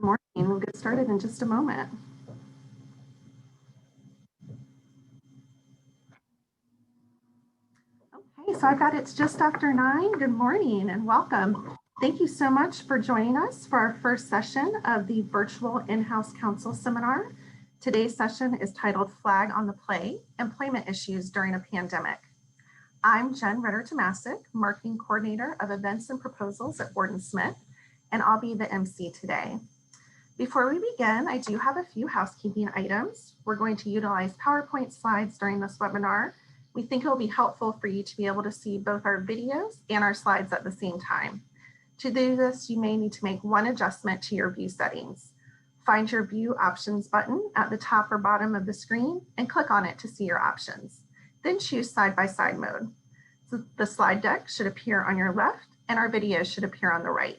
Morning. We'll get started in just a moment. Okay, so I've got it's just after 9. Good morning and welcome. Thank you so much for joining us for our first session of the virtual in-house counsel seminar. Today's session is titled Flag on the Play, Employment Issues During a Pandemic. I'm Jen Ritter-Tomasic, Marketing Coordinator of Events and Proposals at Gordon Smith, and I'll be the MC today. Before we begin, I do have a few housekeeping items. We're going to utilize PowerPoint slides during this webinar. We think it will be helpful for you to be able to see both our videos and our slides at the same time. To do this, you may need to make one adjustment to your view settings. Find your view options button at the top or bottom of the screen and click on it to see your options. Then choose side-by-side mode. So the slide deck should appear on your left and our videos should appear on the right.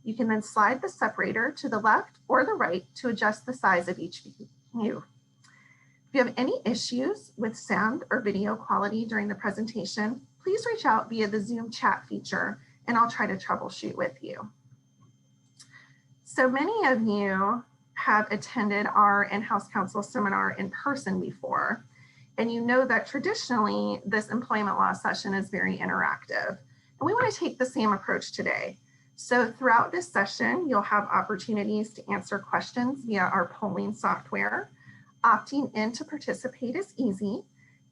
You can then slide the separator to the left or the right to adjust the size of each view. If you have any issues with sound or video quality during the presentation, please reach out via the Zoom chat feature and I'll try to troubleshoot with you. So many of you have attended our in-house counsel seminar in person before, and you know that traditionally this employment law session is very interactive. And we want to take the same approach today. So throughout this session, you'll have opportunities to answer questions via our polling software. Opting in to participate is easy.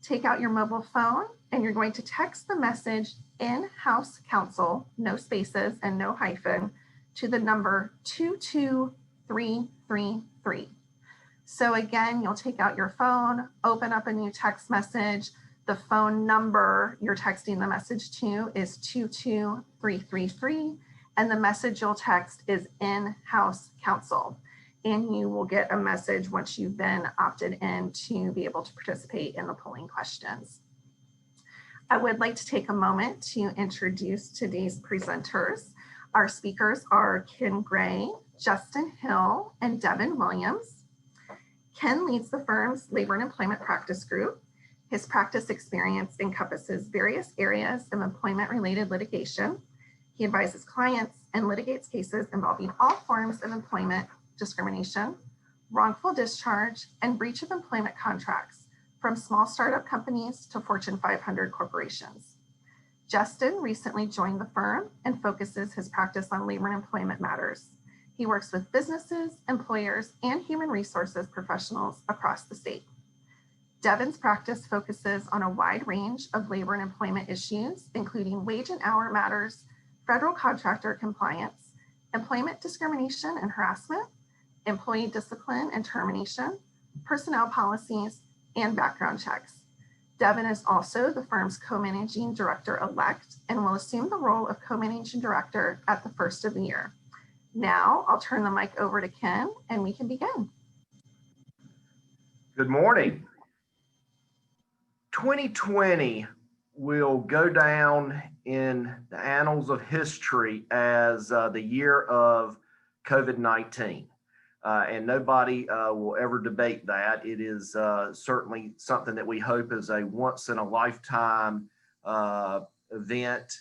Take out your mobile phone and you're going to text the message in-house counsel, no spaces and no hyphen, to the number 22333. So again, you'll take out your phone, open up a new text message. The phone number you're texting the message to is 22333. And the message you'll text is in-house counsel. And you will get a message once you've been opted in to be able to participate in the polling questions. I would like to take a moment to introduce today's presenters. Our speakers are Ken Gray, Justin Hill, and Devin Williams. Ken leads the firm's labor and employment practice group. His practice experience encompasses various areas of employment-related litigation. He advises clients and litigates cases involving all forms of employment discrimination, wrongful discharge, and breach of employment contracts, from small startup companies to Fortune 500 corporations. Justin recently joined the firm and focuses his practice on labor and employment matters. He works with businesses, employers, and human resources professionals across the state. Devin's practice focuses on a wide range of labor and employment issues, including wage and hour matters, federal contractor compliance, employment discrimination and harassment, employee discipline and termination, personnel policies, and background checks. Devin is also the firm's co-managing director-elect and will assume the role of co-managing director at the first of the year. Now I'll turn the mic over to Ken and we can begin. Good morning. 2020 will go down in the annals of history as the year of COVID-19. And nobody will ever debate that. It is certainly something that we hope is a once in a lifetime event,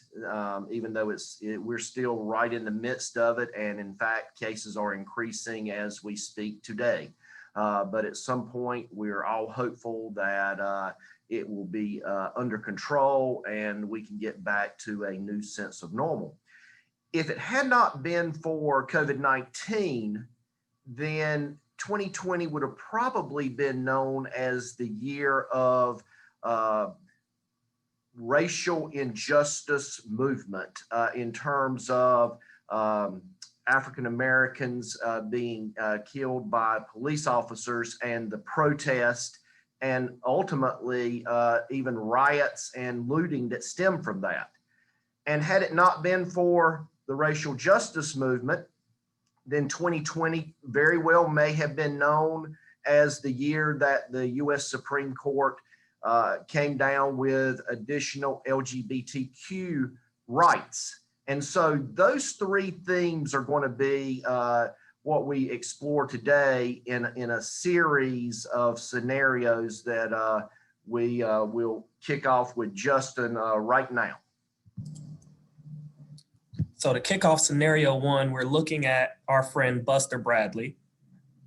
even though we're still right in the midst of it. And in fact, cases are increasing as we speak today. But at some point, we're all hopeful that it will be under control and we can get back to a new sense of normal. If it had not been for COVID-19, then 2020 would have probably been known as the year of racial injustice movement in terms of African Americans being killed by police officers and the protest, and ultimately even riots and looting that stem from that. And had it not been for the racial justice movement, then 2020 very well may have been known as the year that the U.S. Supreme Court came down with additional LGBTQ rights. And so those three themes are going to be what we explore today in a series of scenarios that we will kick off with Justin right now. So to kick off scenario one, we're looking at our friend Buster Bradley.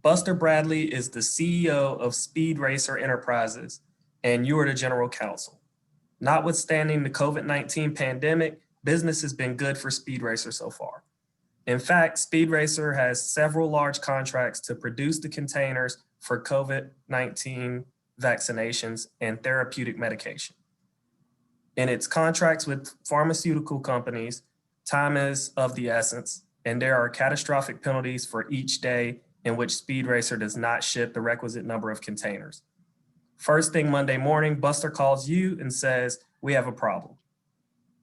Buster Bradley is the CEO of Speedracer Enterprises, and you are the general counsel. Notwithstanding the COVID-19 pandemic, business has been good for Speedracer so far. In fact, Speedracer has several large contracts to produce the containers for COVID-19 vaccinations and therapeutic medication. In its contracts with pharmaceutical companies, time is of the essence, and there are catastrophic penalties for each day in which Speedracer does not ship the requisite number of containers. First thing Monday morning, Buster calls you and says, "We have a problem."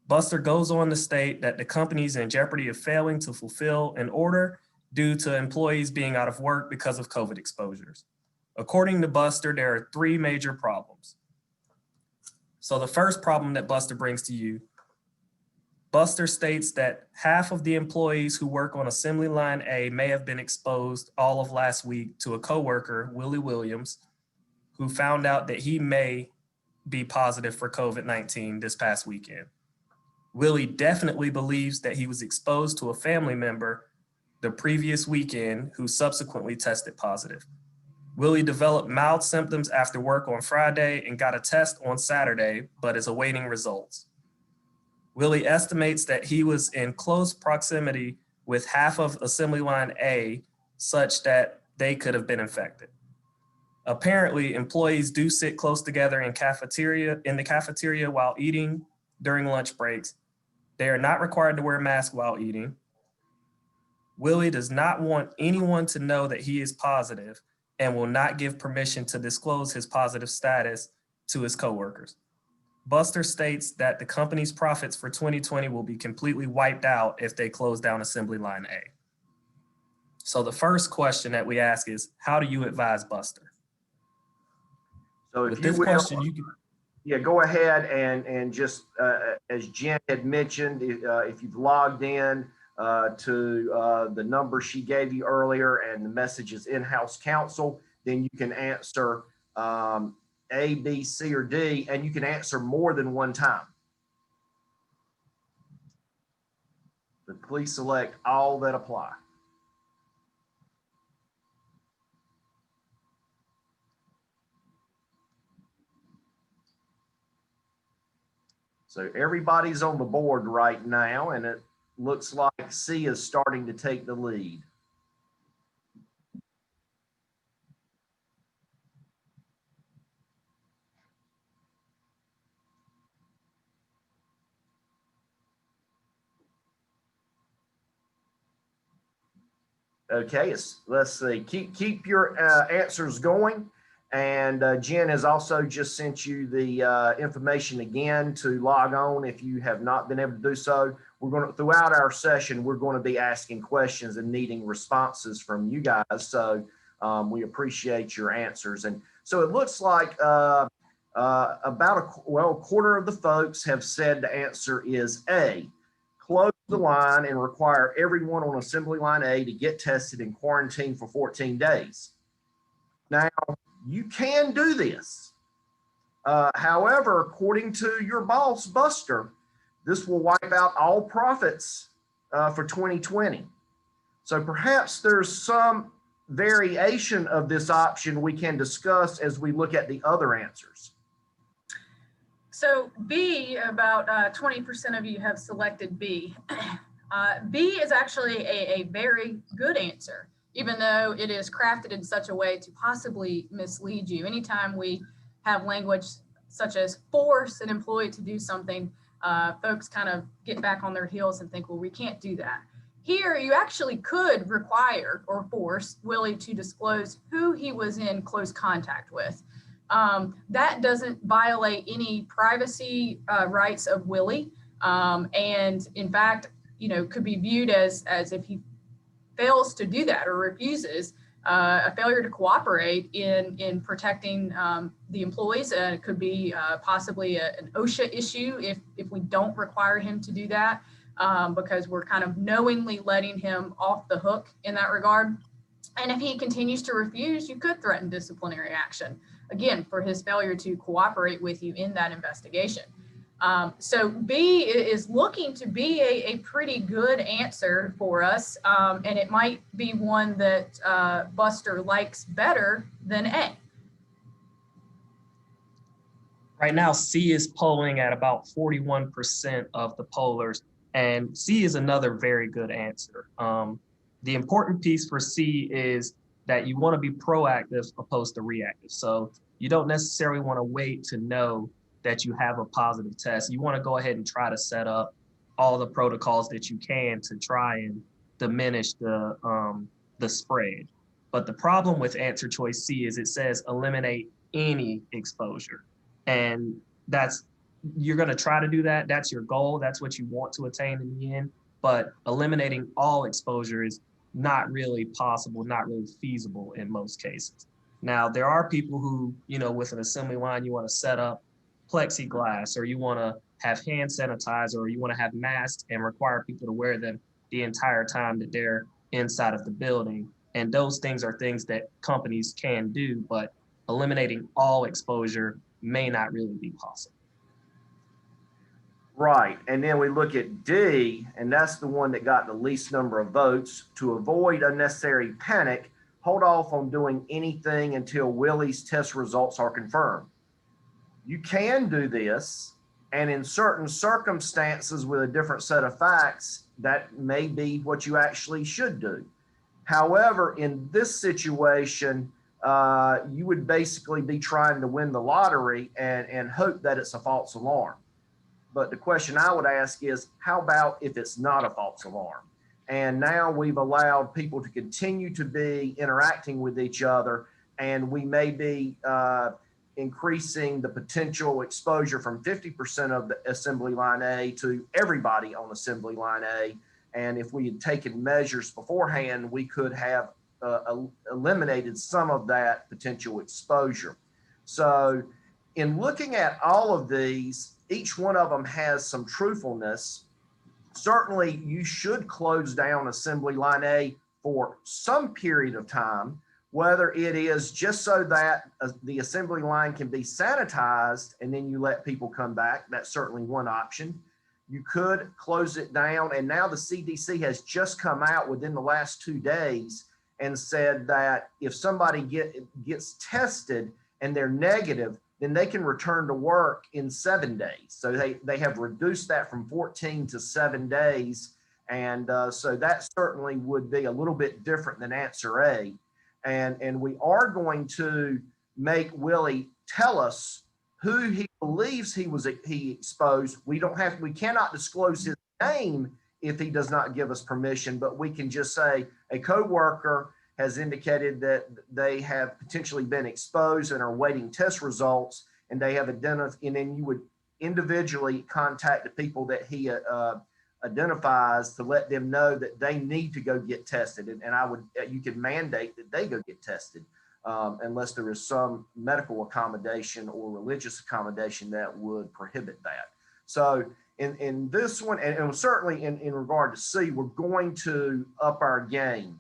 Buster goes on to state that the company's in jeopardy of failing to fulfill an order due to employees being out of work because of COVID exposures. According to Buster, there are three major problems. So the first problem that Buster brings to you, Buster states that half of the employees who work on assembly line A may have been exposed all of last week to a coworker, Willie Williams, who found out that he may be positive for COVID-19 this past weekend. Willie definitely believes that he was exposed to a family member the previous weekend who subsequently tested positive. Willie developed mild symptoms after work on Friday and got a test on Saturday, but is awaiting results. Willie estimates that he was in close proximity with half of assembly line A such that they could have been infected. Apparently, employees do sit close together in the cafeteria while eating during lunch breaks. They are not required to wear masks while eating. Willie does not want anyone to know that he is positive and will not give permission to disclose his positive status to his coworkers. Buster states that the company's profits for 2020 will be completely wiped out if they close down assembly line A. So the first question that we ask is, how do you advise Buster? So With this question, you can... Yeah, go ahead and just, as Jen had mentioned, if you've logged in to the number she gave you earlier and the message is in-house counsel, then you can answer A, B, C, or D, and you can answer more than one time. But please select all that apply. So everybody's on the board right now, and it looks like C is starting to take the lead. Okay, let's see. Keep your answers going. And Jen has also just sent you the information again to log on if you have not been able to do so. We're going to, throughout our session, we're going to be asking questions and needing responses from you guys. So we appreciate your answers. And so it looks like about a quarter of the folks have said the answer is A. Close the line and require everyone on assembly line A to get tested and quarantined for 14 days. Now, you can do this. However, according to your boss, Buster, this will wipe out all profits for 2020. So perhaps there's some variation of this option we can discuss as we look at the other answers. So B, about 20% of you have selected B. B is actually a very good answer, even though it is crafted in such a way to possibly mislead you. Anytime we have language such as force an employee to do something, folks kind of get back on their heels and think, well, we can't do that. Here, you actually could require or force Willie to disclose who he was in close contact with. That doesn't violate any privacy rights of Willie. And in fact, could be viewed as if he fails to do that or refuses, a failure to cooperate in protecting the employees. It could be possibly an OSHA issue if we don't require him to do that, because we're kind of knowingly letting him off the hook in that regard. And if he continues to refuse, you could threaten disciplinary action, again, for his failure to cooperate with you in that investigation. So B is looking to be a pretty good answer for us, and it might be one that Buster likes better than A. Right now, C is polling at about 41% of the pollers, and C is another very good answer. The important piece for C is that you want to be proactive opposed to reactive. So you don't necessarily want to wait to know that you have a positive test. You want to go ahead and try to set up all the protocols that you can to try and diminish the spread. But the problem with answer choice C is it says eliminate any exposure. And you're going to try to do that. That's your goal. That's what you want to attain in the end. But eliminating all exposure is not really possible, not really feasible in most cases. Now, there are people who, with an assembly line, you want to set up plexiglass, or you want to have hand sanitizer, or you want to have masks and require people to wear them the entire time that they're inside of the building. And those things are things that companies can do, but eliminating all exposure may not really be possible. Right. And then we look at D, and that's the one that got the least number of votes. To avoid unnecessary panic, hold off on doing anything until Willie's test results are confirmed. You can do this, and in certain circumstances with a different set of facts, that may be what you actually should do. However, in this situation, you would basically be trying to win the lottery and hope that it's a false alarm. But the question I would ask is, how about if it's not a false alarm? And now we've allowed people to continue to be interacting with each other, and we may be increasing the potential exposure from 50% of the assembly line A to everybody on assembly line A. And if we had taken measures beforehand, we could have eliminated some of that potential exposure. So in looking at all of these, each one of them has some truthfulness. Certainly, you should close down assembly line A for some period of time, whether it is just so that the assembly line can be sanitized and then you let people come back. That's certainly one option. You could close it down. And now the CDC has just come out within the last 2 days and said that if somebody gets tested and they're negative, then they can return to work in 7 days. So they have reduced that from 14 to 7 days. And so that certainly would be a little bit different than answer A. And we are going to make Willie tell us who he believes he exposed. We cannot disclose his name if he does not give us permission, but we can just say a coworker has indicated that they have potentially been exposed and are waiting test results, and they have identified, and then you would individually contact the people that he identifies to let them know that they need to go get tested. And you can mandate that they go get tested unless there is some medical accommodation or religious accommodation that would prohibit that. So in this one, and certainly in regard to C, we're going to up our game.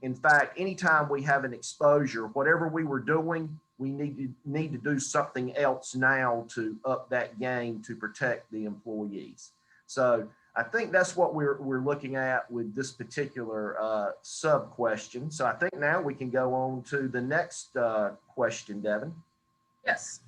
In fact, anytime we have an exposure, whatever we were doing, we need to do something else now to up that game to protect the employees. So I think that's what we're looking at with this particular sub question. So I think now we can go on to the next question, Devin. Yes.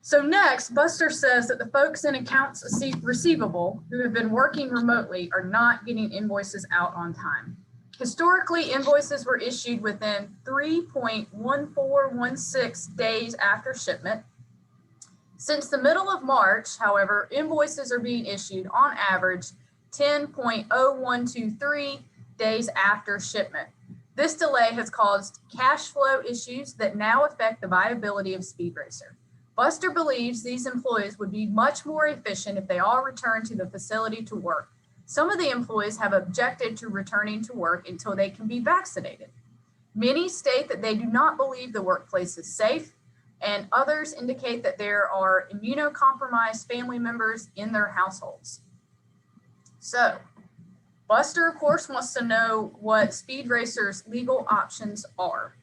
So next, Buster says that the folks in accounts receivable who have been working remotely are not getting invoices out on time. Historically, invoices were issued within 3.1416 days after shipment. Since the middle of March, however, invoices are being issued on average 10.0123 days after shipment. This delay has caused cash flow issues that now affect the viability of Speedracer. Buster believes these employees would be much more efficient if they all returned to the facility to work. Some of the employees have objected to returning to work until they can be vaccinated. Many state that they do not believe the workplace is safe, and others indicate that there are immunocompromised family members in their households. So, Buster, of course, wants to know what Speedracer's legal options are.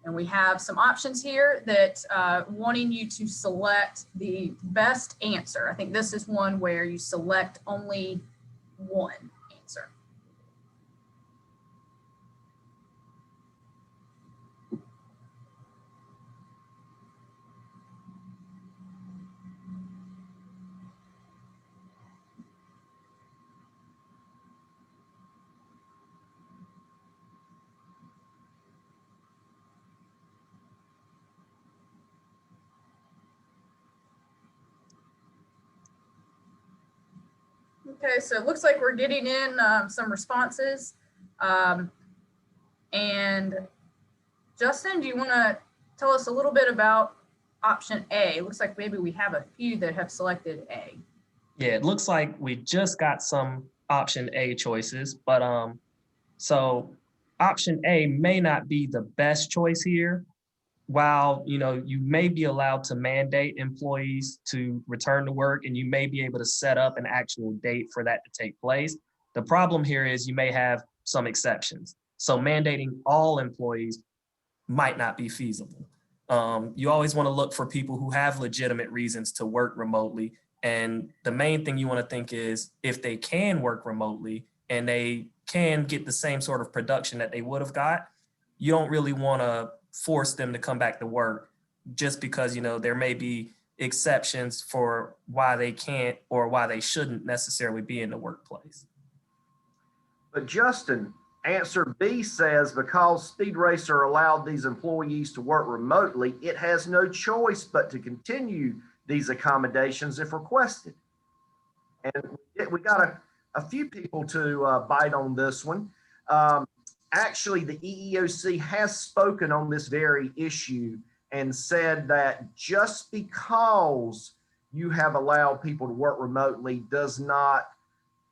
And we have some options here that wanting you to select the best answer. I think this is one where you select only one answer. Okay, so it looks like we're getting in some responses. And Justin, do you want to tell us a little bit about option A? It looks like maybe we have a few that have selected A. Yeah, it looks like we just got some option A choices, but so option A may not be the best choice here. While you may be allowed to mandate employees to return to work, and you may be able to set up an actual date for that to take place, the problem here is you may have some exceptions. So mandating all employees might not be feasible. You always want to look for people who have legitimate reasons to work remotely. And the main thing you want to think is if they can work remotely and they can get the same sort of production that they would have got, you don't really want to force them to come back to work just because, there may be exceptions for why they can't or why they shouldn't necessarily be in the workplace. But Justin, answer B says because Speedracer allowed these employees to work remotely, it has no choice but to continue these accommodations if requested. And we got a few people to bite on this one. Actually, the EEOC has spoken on this very issue and said that just because you have allowed people to work remotely does not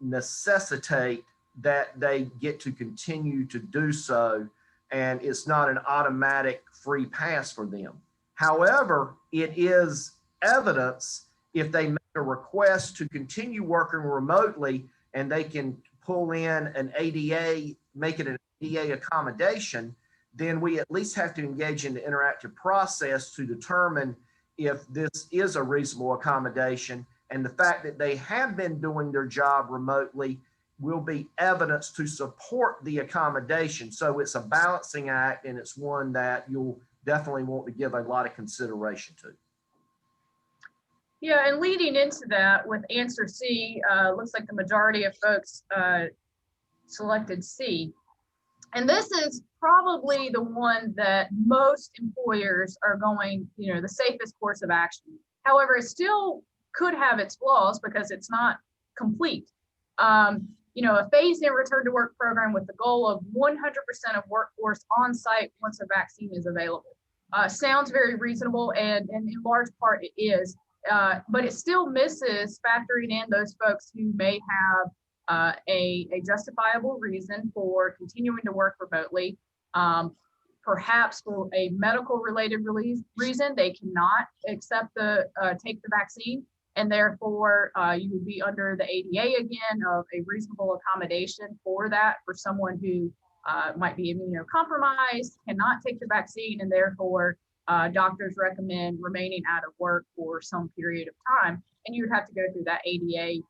necessitate that they get to continue to do so, and it's not an automatic free pass for them. However, it is evidence if they make a request to continue working remotely and they can pull in an ADA, make it an ADA accommodation, then we at least have to engage in the interactive process to determine if this is a reasonable accommodation. And the fact that they have been doing their job remotely will be evidence to support the accommodation. So it's a balancing act, and it's one that you'll definitely want to give a lot of consideration to. Yeah, and leading into that with answer C, looks like the majority of folks selected C. And this is probably the one that most employers are going, the safest course of action. However, it still could have its flaws because it's not complete. A phased-in return to work program with the goal of 100% of workforce on site once a vaccine is available. Sounds very reasonable, and in large part it is, but it still misses factoring in those folks who may have a justifiable reason for continuing to work remotely. Perhaps for a medical related reason, they cannot accept take the vaccine, and therefore you would be under the ADA again of a reasonable accommodation for that for someone who might be immunocompromised, cannot take the vaccine, and therefore doctors recommend remaining out of work for some period of time. And you would have to go through that ADA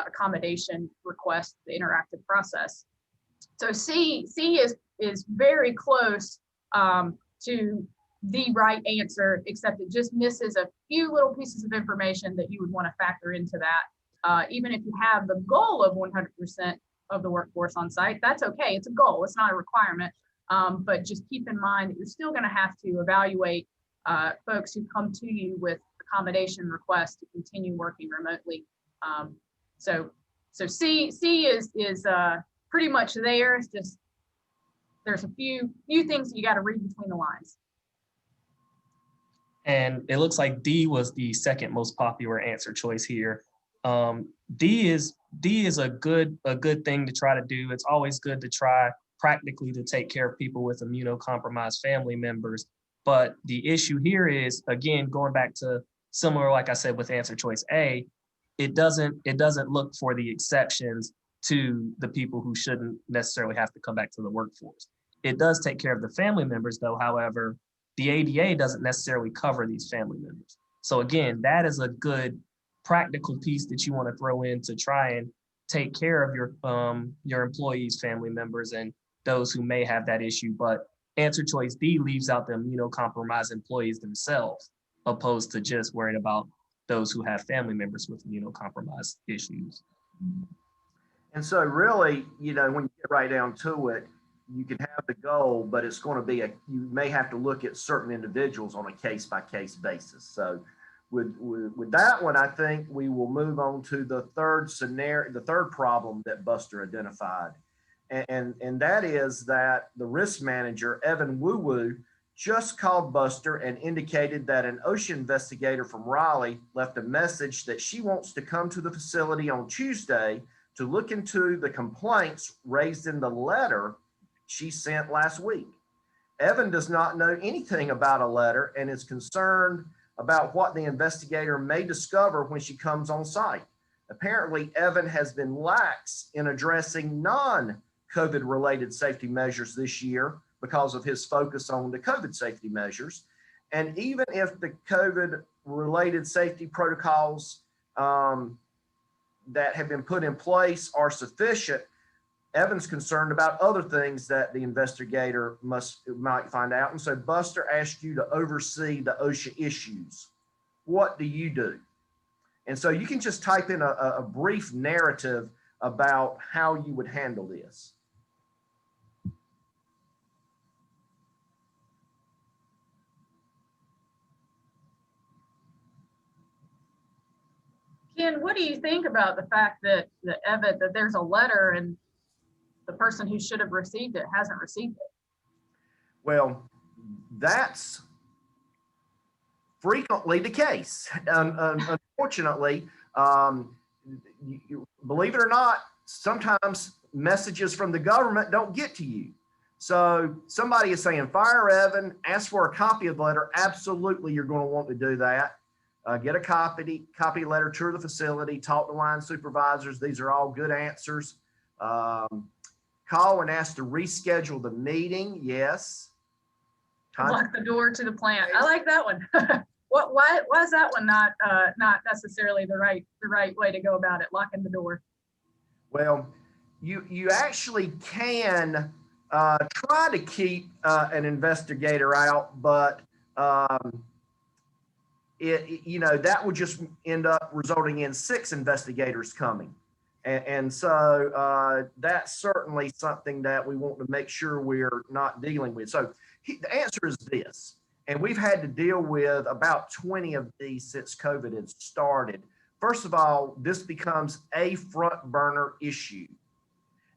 accommodation request, the interactive process. So C is very close to the right answer, except it just misses a few little pieces of information that you would want to factor into that. Even if you have the goal of 100% of the workforce on site, that's okay. It's a goal, it's not a requirement. But just keep in mind that you're still going to have to evaluate folks who come to you with accommodation requests to continue working remotely. So C is pretty much there. It's just there's a few things that you got to read between the lines. And it looks like D was the second most popular answer choice here. D is a good thing to try to do. It's always good to try practically to take care of people with immunocompromised family members. But the issue here is, again, going back to similar, like I said, with answer choice A, it doesn't look for the exceptions to the people who shouldn't necessarily have to come back to the workforce. It does take care of the family members though. However, the ADA doesn't necessarily cover these family members. So again, that is a good practical piece that you want to throw in to try and take care of your employees, family members, and those who may have that issue. But answer choice D leaves out the immunocompromised employees themselves, opposed to just worrying about those who have family members with immunocompromised issues. And so really, when you get right down to it, you can have the goal, but it's going to be you may have to look at certain individuals on a case-by-case basis. So with that one, I think we will move on to the third scenario, the third problem that Buster identified. And that is that the risk manager, Evan Woo Woo, just called Buster and indicated that an OSHA investigator from Raleigh left a message that she wants to come to the facility on Tuesday to look into the complaints raised in the letter she sent last week. Evan does not know anything about a letter and is concerned about what the investigator may discover when she comes on site. Apparently, Evan has been lax in addressing non-COVID related safety measures this year because of his focus on the COVID safety measures. And even if the COVID related safety protocols that have been put in place are sufficient, Evan's concerned about other things that the investigator might find out. And so Buster asked you to oversee the OSHA issues. What do you do? And so you can just type in a brief narrative about how you would handle this. Ken, what do you think about the fact that there's a letter and the person who should have received it hasn't received it? Well, that's frequently the case. Unfortunately, believe it or not, sometimes messages from the government don't get to you. So somebody is saying, fire Evan, ask for a copy of the letter. Absolutely, you're going to want to do that. Get a copy letter, tour the facility, talk to line supervisors. These are all good answers. Call and ask to reschedule the meeting. Yes. Lock the door to the plant. I like that one. Why is that one not necessarily the right way to go about it? Locking the door. Well, you actually can try to keep an investigator out, but that would just end up resulting in 6 investigators coming. And so that's certainly something that we want to make sure we're not dealing with. So the answer is this, and we've had to deal with about 20 of these since COVID had started. First of all, this becomes a front burner issue.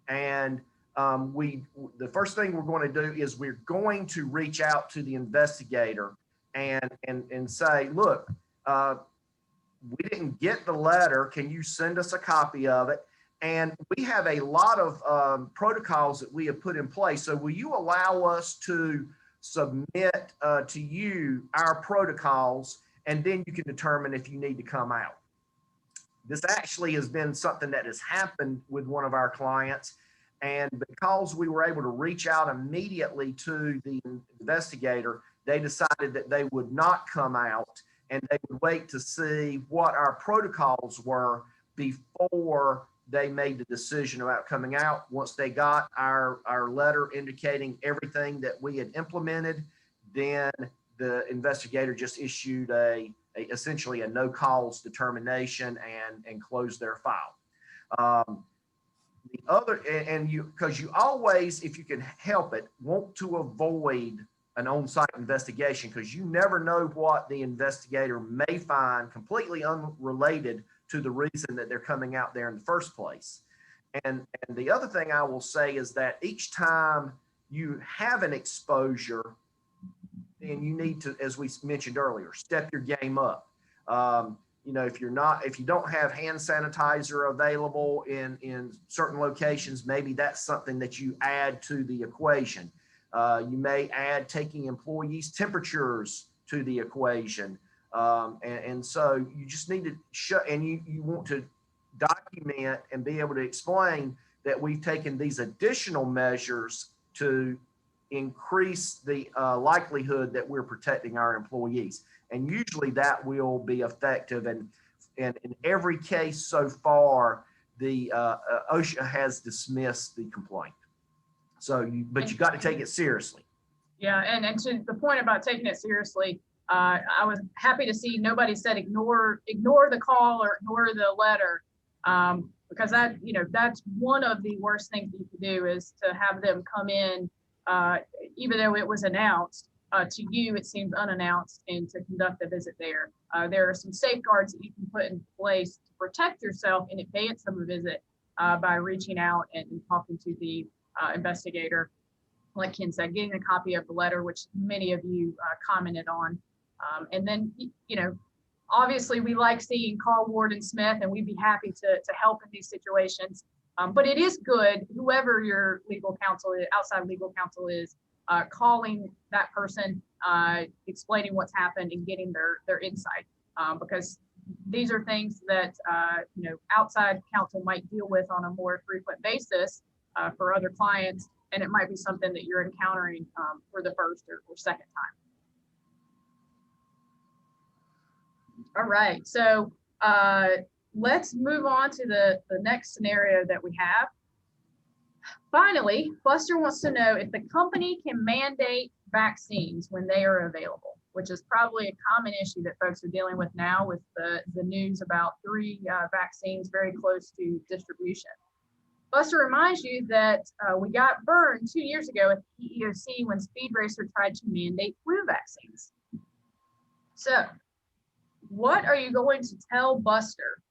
And the first thing we're going to do is we're going to reach out to the investigator and say, look, we didn't get the letter. Can you send us a copy of it? And we have a lot of protocols that we have put in place. So will you allow us to submit to you our protocols, and then you can determine if you need to come out? This actually has been something that has happened with one of our clients. And because we were able to reach out immediately to the investigator, they decided that they would not come out and they would wait to see what our protocols were before they made the decision about coming out. Once they got our letter indicating everything that we had implemented, then the investigator just issued essentially a no calls determination and closed their file. The other, because you always, if you can help it, want to avoid an on-site investigation, because you never know what the investigator may find completely unrelated to the reason that they're coming out there in the first place. And the other thing I will say is that each time you have an exposure, then you need to, as we mentioned earlier, step your game up. If you don't have hand sanitizer available in certain locations, maybe that's something that you add to the equation. You may add taking employees' temperatures to the equation. And so you just need to you want to document and be able to explain that we've taken these additional measures to increase the likelihood that we're protecting our employees. And usually that will be effective. And in every case so far, the OSHA has dismissed the complaint. So, but you got to take it seriously. Yeah, and to the point about taking it seriously, I was happy to see nobody said ignore the call or ignore the letter, because that, that's one of the worst things you can do, is to have them come in, even though it was announced to you, it seems unannounced, and to conduct a visit there. There are some safeguards that you can put in place to protect yourself in advance of a visit by reaching out and talking to the investigator. Like Ken said, getting a copy of the letter, which many of you commented on. And then, obviously we like seeing call Warden Smith, and we'd be happy to help in these situations. But it is good, whoever your legal counsel is, outside legal counsel is, calling that person, explaining what's happened and getting their insight. Because these are things that, outside counsel might deal with on a more frequent basis for other clients. And it might be something that you're encountering for the first or second time. All right, so let's move on to the next scenario that we have. Finally, Buster wants to know if the company can mandate vaccines when they are available, which is probably a common issue that folks are dealing with now with the news about 3 vaccines very close to distribution. Buster reminds you that we got burned 2 years ago at the EEOC when Speedracer tried to mandate flu vaccines. So what are you going to tell Buster?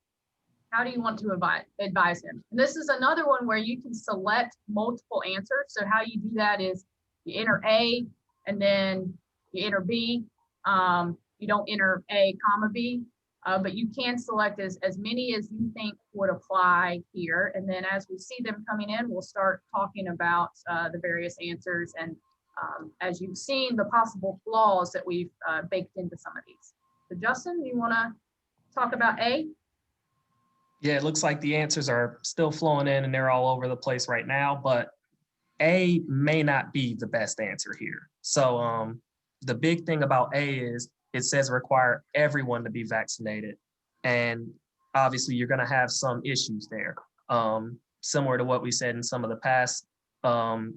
How do you want to advise him? And this is another one where you can select multiple answers. So how you do that is you enter A and then you enter B. You don't enter A, comma B. But you can select as many as you think would apply here. And then as we see them coming in, we'll start talking about the various answers. And as you've seen, the possible flaws that we've baked into some of these. So Justin, you want to talk about A? Yeah, it looks like the answers are still flowing in and they're all over the place right now, but A may not be the best answer here. So the big thing about A is it says require everyone to be vaccinated. And obviously you're going to have some issues there. Similar to what we said in some of the past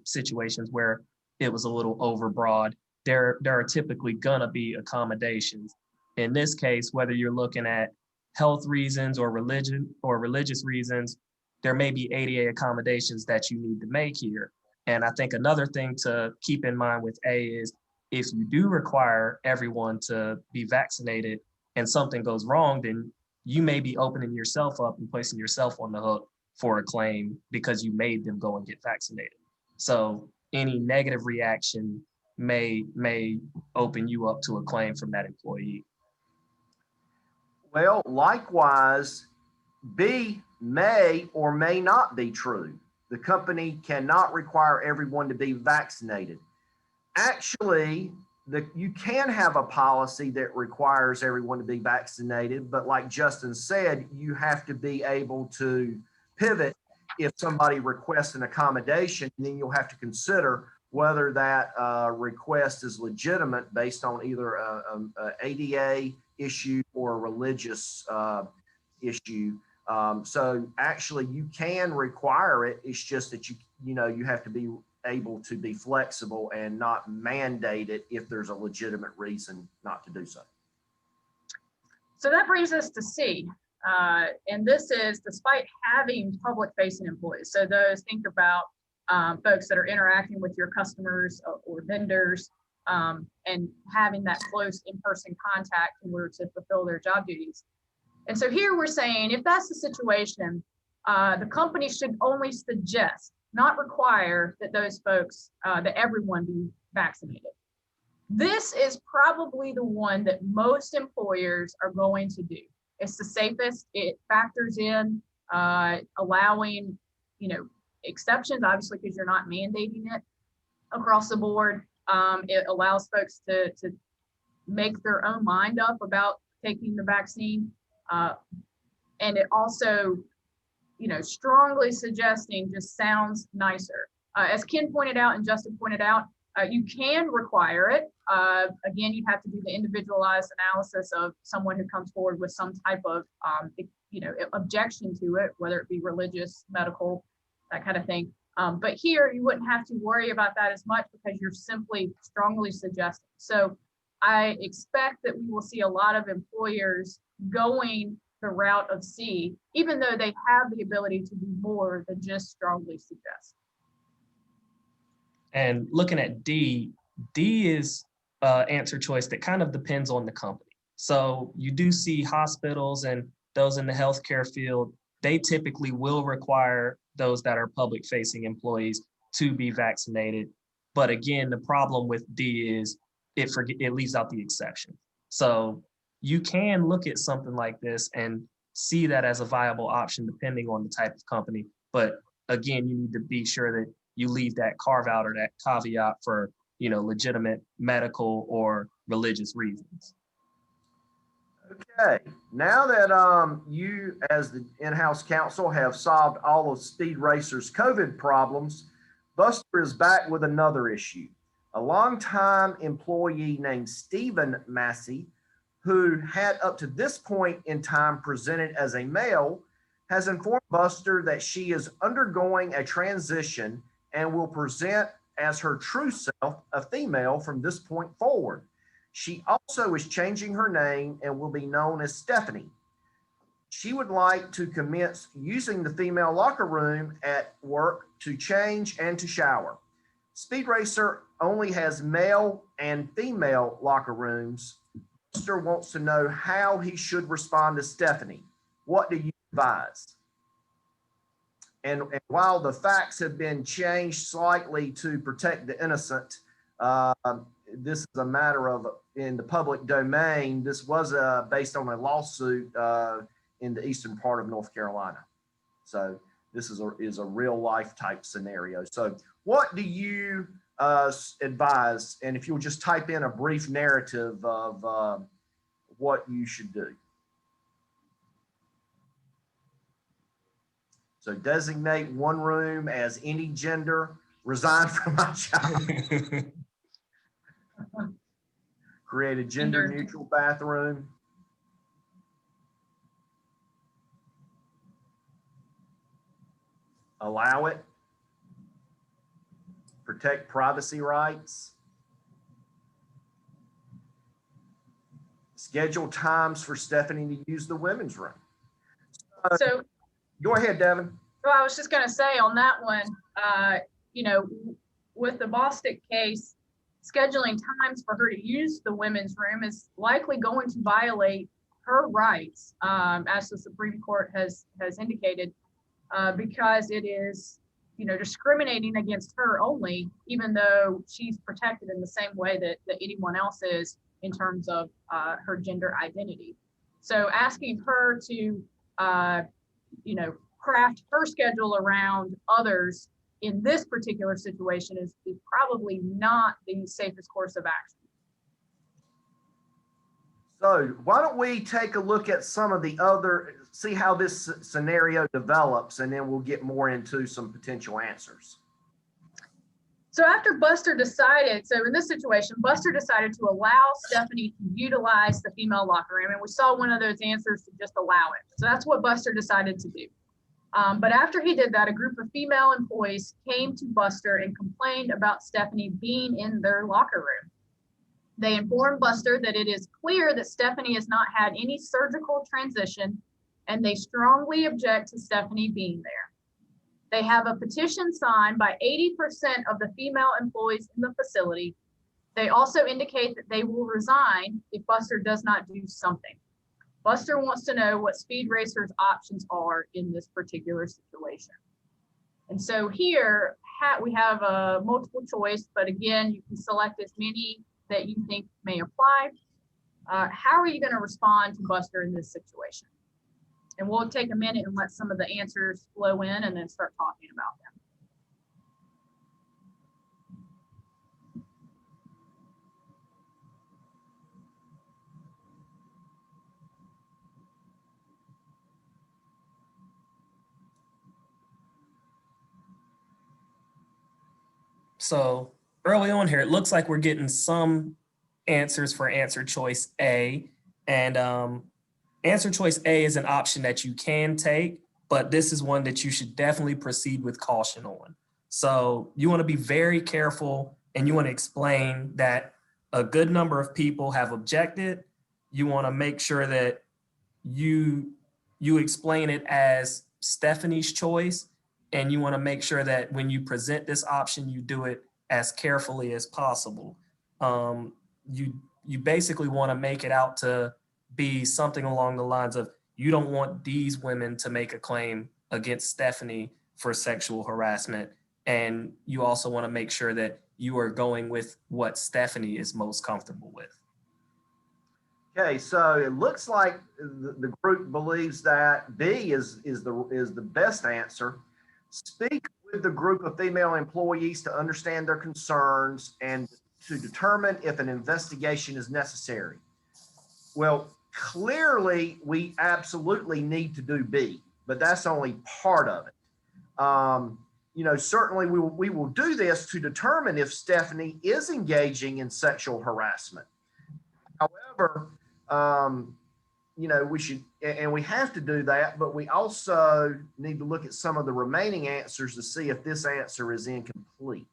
situations where it was a little overbroad, there are typically going to be accommodations. In this case, whether you're looking at health reasons or religious reasons, there may be ADA accommodations that you need to make here. And I think another thing to keep in mind with A is if you do require everyone to be vaccinated and something goes wrong, then you may be opening yourself up and placing yourself on the hook for a claim because you made them go and get vaccinated. So any negative reaction may open you up to a claim from that employee. Well, likewise, B may or may not be true. The company cannot require everyone to be vaccinated. Actually, you can have a policy that requires everyone to be vaccinated, but like Justin said, you have to be able to pivot if somebody requests an accommodation. Then you'll have to consider whether that request is legitimate based on either a ADA issue or a religious issue. So actually you can require it. It's just that you have to be able to be flexible and not mandate it if there's a legitimate reason not to do so. So that brings us to C. And this is despite having public facing employees. So those, think about folks that are interacting with your customers or vendors and having that close in-person contact in order to fulfill their job duties. And so here we're saying, if that's the situation, the company should only suggest, not require, that those folks, that everyone be vaccinated. This is probably the one that most employers are going to do. It's the safest. It factors in allowing, exceptions, obviously, because you're not mandating it across the board. It allows folks to make their own mind up about taking the vaccine. And it also, strongly suggesting just sounds nicer. As Ken pointed out and Justin pointed out, You can require it. Again, you'd have to do the individualized analysis of someone who comes forward with some type of, objection to it, whether it be religious, medical, that kind of thing. But here you wouldn't have to worry about that as much because you're simply strongly suggesting. So I expect that we will see a lot of employers going the route of C, even though they have the ability to do more than just strongly suggest. And looking at D is answer choice that kind of depends on the company. So you do see hospitals and those in the healthcare field, they typically will require those that are public facing employees to be vaccinated. But again, the problem with D is it leaves out the exception. So you can look at something like this and see that as a viable option depending on the type of company. But again, you need to be sure that you leave that carve out or that caveat for, legitimate medical or religious reasons. Okay, now that you as the in-house counsel have solved all of Speedracer's COVID problems, Buster is back with another issue. A longtime employee named Stephen Massey, who had up to this point in time presented as a male, has informed Buster that she is undergoing a transition and will present as her true self, a female, from this point forward. She also is changing her name and will be known as Stephanie. She would like to commence using the female locker room at work to change and to shower. Speedracer only has male and female locker rooms. Buster wants to know how he should respond to Stephanie. What do you advise? And while the facts have been changed slightly to protect the innocent, this is a matter of in the public domain. This was based on a lawsuit in the eastern part of North Carolina. So this is a real life type scenario. So what do you advise? And if you'll just type in a brief narrative of what you should do. So designate one room as any gender, resign from my job. Create a gender neutral bathroom. Allow it. Protect privacy rights. Schedule times for Stephanie to use the women's room. So go ahead, Devin. Well, I was just going to say on that one, with the Bostic case, scheduling times for her to use the women's room is likely going to violate her rights, as the Supreme Court has indicated, because it is, discriminating against her only, even though she's protected in the same way that anyone else is in terms of her gender identity. So asking her to, craft her schedule around others in this particular situation is probably not the safest course of action. So why don't we take a look at some of the other, see how this scenario develops, and then we'll get more into some potential answers. So after Buster decided, so in this situation, Buster decided to allow Stephanie to utilize the female locker room, and we saw one of those answers to just allow it. So that's what Buster decided to do. But after he did that, a group of female employees came to Buster and complained about Stephanie being in their locker room. They informed Buster that it is clear that Stephanie has not had any surgical transition, and they strongly object to Stephanie being there. They have a petition signed by 80% of the female employees in the facility. They also indicate that they will resign if Buster does not do something. Buster wants to know what Speedracer's options are in this particular situation. And so here we have a multiple choice, but again, you can select as many that you think may apply. How are you going to respond to Buster in this situation? And we'll take a minute and let some of the answers flow in and then start talking about them. So early on here, it looks like we're getting some answers for answer choice A. And answer choice A is an option that you can take, but this is one that you should definitely proceed with caution on. So you want to be very careful, and you want to explain that a good number of people have objected. You want to make sure that you explain it as Stephanie's choice, and you want to make sure that when you present this option, you do it as carefully as possible. You basically want to make it out to be something along the lines of, you don't want these women to make a claim against Stephanie for sexual harassment. And you also want to make sure that you are going with what Stephanie is most comfortable with. Okay, so it looks like the group believes that B is the best answer. Speak with the group of female employees to understand their concerns and to determine if an investigation is necessary. Well, clearly we absolutely need to do B, but that's only part of it. Certainly we will do this to determine if Stephanie is engaging in sexual harassment. However, we should, and we have to do that, but we also need to look at some of the remaining answers to see if this answer is incomplete.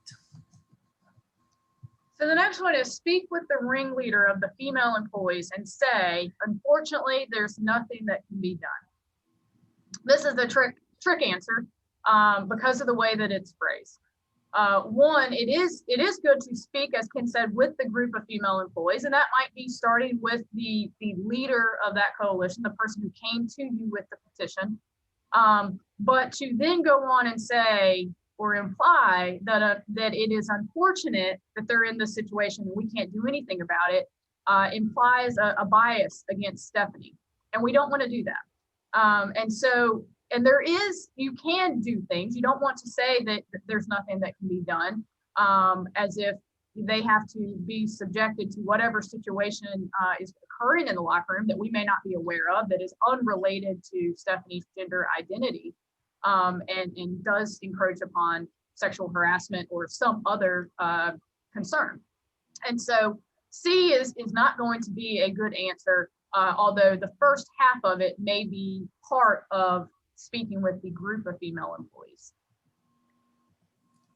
So the next one is speak with the ringleader of the female employees and say, unfortunately, there's nothing that can be done. This is a trick answer because of the way that it's phrased. One, it is good to speak, as Ken said, with the group of female employees, and that might be starting with the leader of that coalition, the person who came to you with the petition. But to then go on and say or imply that it is unfortunate that they're in this situation and we can't do anything about it implies a bias against Stephanie, and we don't want to do that. And you can do things. You don't want to say that there's nothing that can be done, as if they have to be subjected to whatever situation is occurring in the locker room that we may not be aware of, that is unrelated to Stephanie's gender identity, and does encourage upon sexual harassment or some other concern. And so C is not going to be a good answer, although the first half of it may be part of speaking with the group of female employees.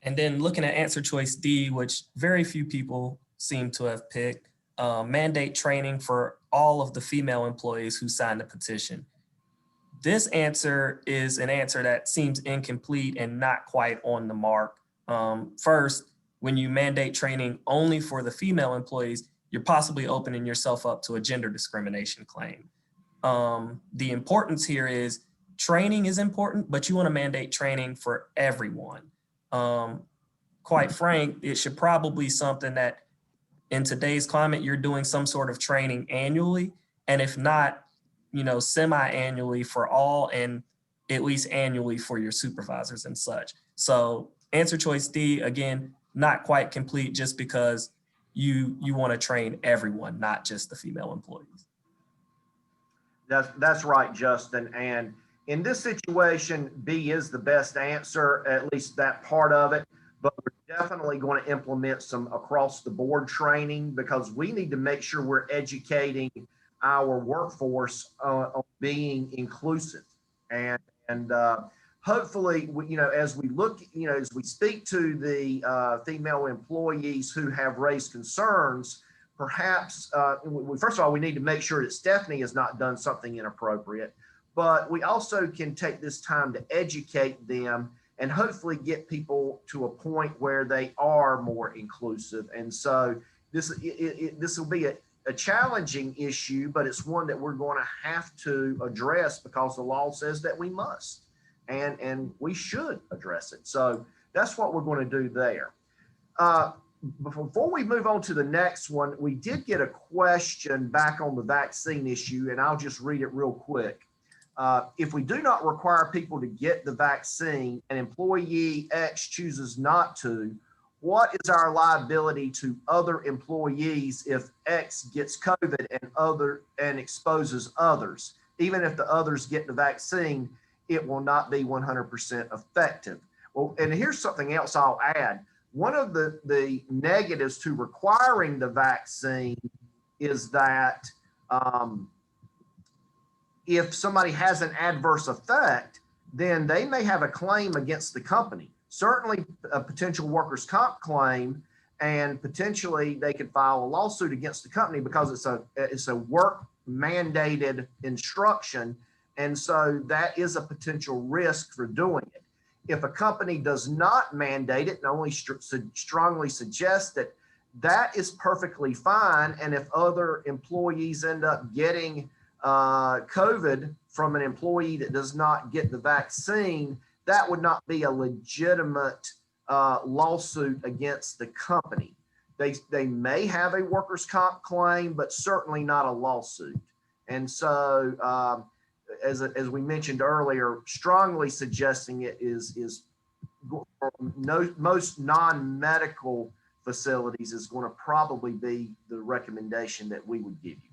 And then looking at answer choice D, which very few people seem to have picked, mandate training for all of the female employees who signed the petition. This answer is an answer that seems incomplete and not quite on the mark. First, when you mandate training only for the female employees, you're possibly opening yourself up to a gender discrimination claim. The importance here is training is important, but you want to mandate training for everyone. Quite frank, it should probably be something that in today's climate, you're doing some sort of training annually, and if not, semi-annually for all, and at least annually for your supervisors and such. So answer choice D, again, not quite complete just because you want to train everyone, not just the female employees. That's right, Justin. And in this situation, B is the best answer, at least that part of it. But we're definitely going to implement some across the board training, because we need to make sure we're educating our workforce on being inclusive. And hopefully, as we look, as we speak to the female employees who have raised concerns, perhaps, first of all, we need to make sure that Stephanie has not done something inappropriate, but we also can take this time to educate them and hopefully get people to a point where they are more inclusive. And so this will be a challenging issue, but it's one that we're going to have to address because the law says that we must, and we should address it. So that's what we're going to do there. Before we move on to the next one, we did get a question back on the vaccine issue, and I'll just read it real quick. If we do not require people to get the vaccine and employee X chooses not to, what is our liability to other employees if X gets COVID and exposes others? Even if the others get the vaccine, it will not be 100% effective. Well, and here's something else I'll add. One of the negatives to requiring the vaccine is that if somebody has an adverse effect, then they may have a claim against the company, certainly a potential workers' comp claim, and potentially they could file a lawsuit against the company because it's a work mandated instruction. And so that is a potential risk for doing it. If a company does not mandate it and only strongly suggests that, that is perfectly fine. And if other employees end up getting COVID from an employee that does not get the vaccine, that would not be a legitimate lawsuit against the company. They may have a workers' comp claim, but certainly not a lawsuit. And so, as we mentioned earlier, strongly suggesting it is most non-medical facilities is going to probably be the recommendation that we would give you.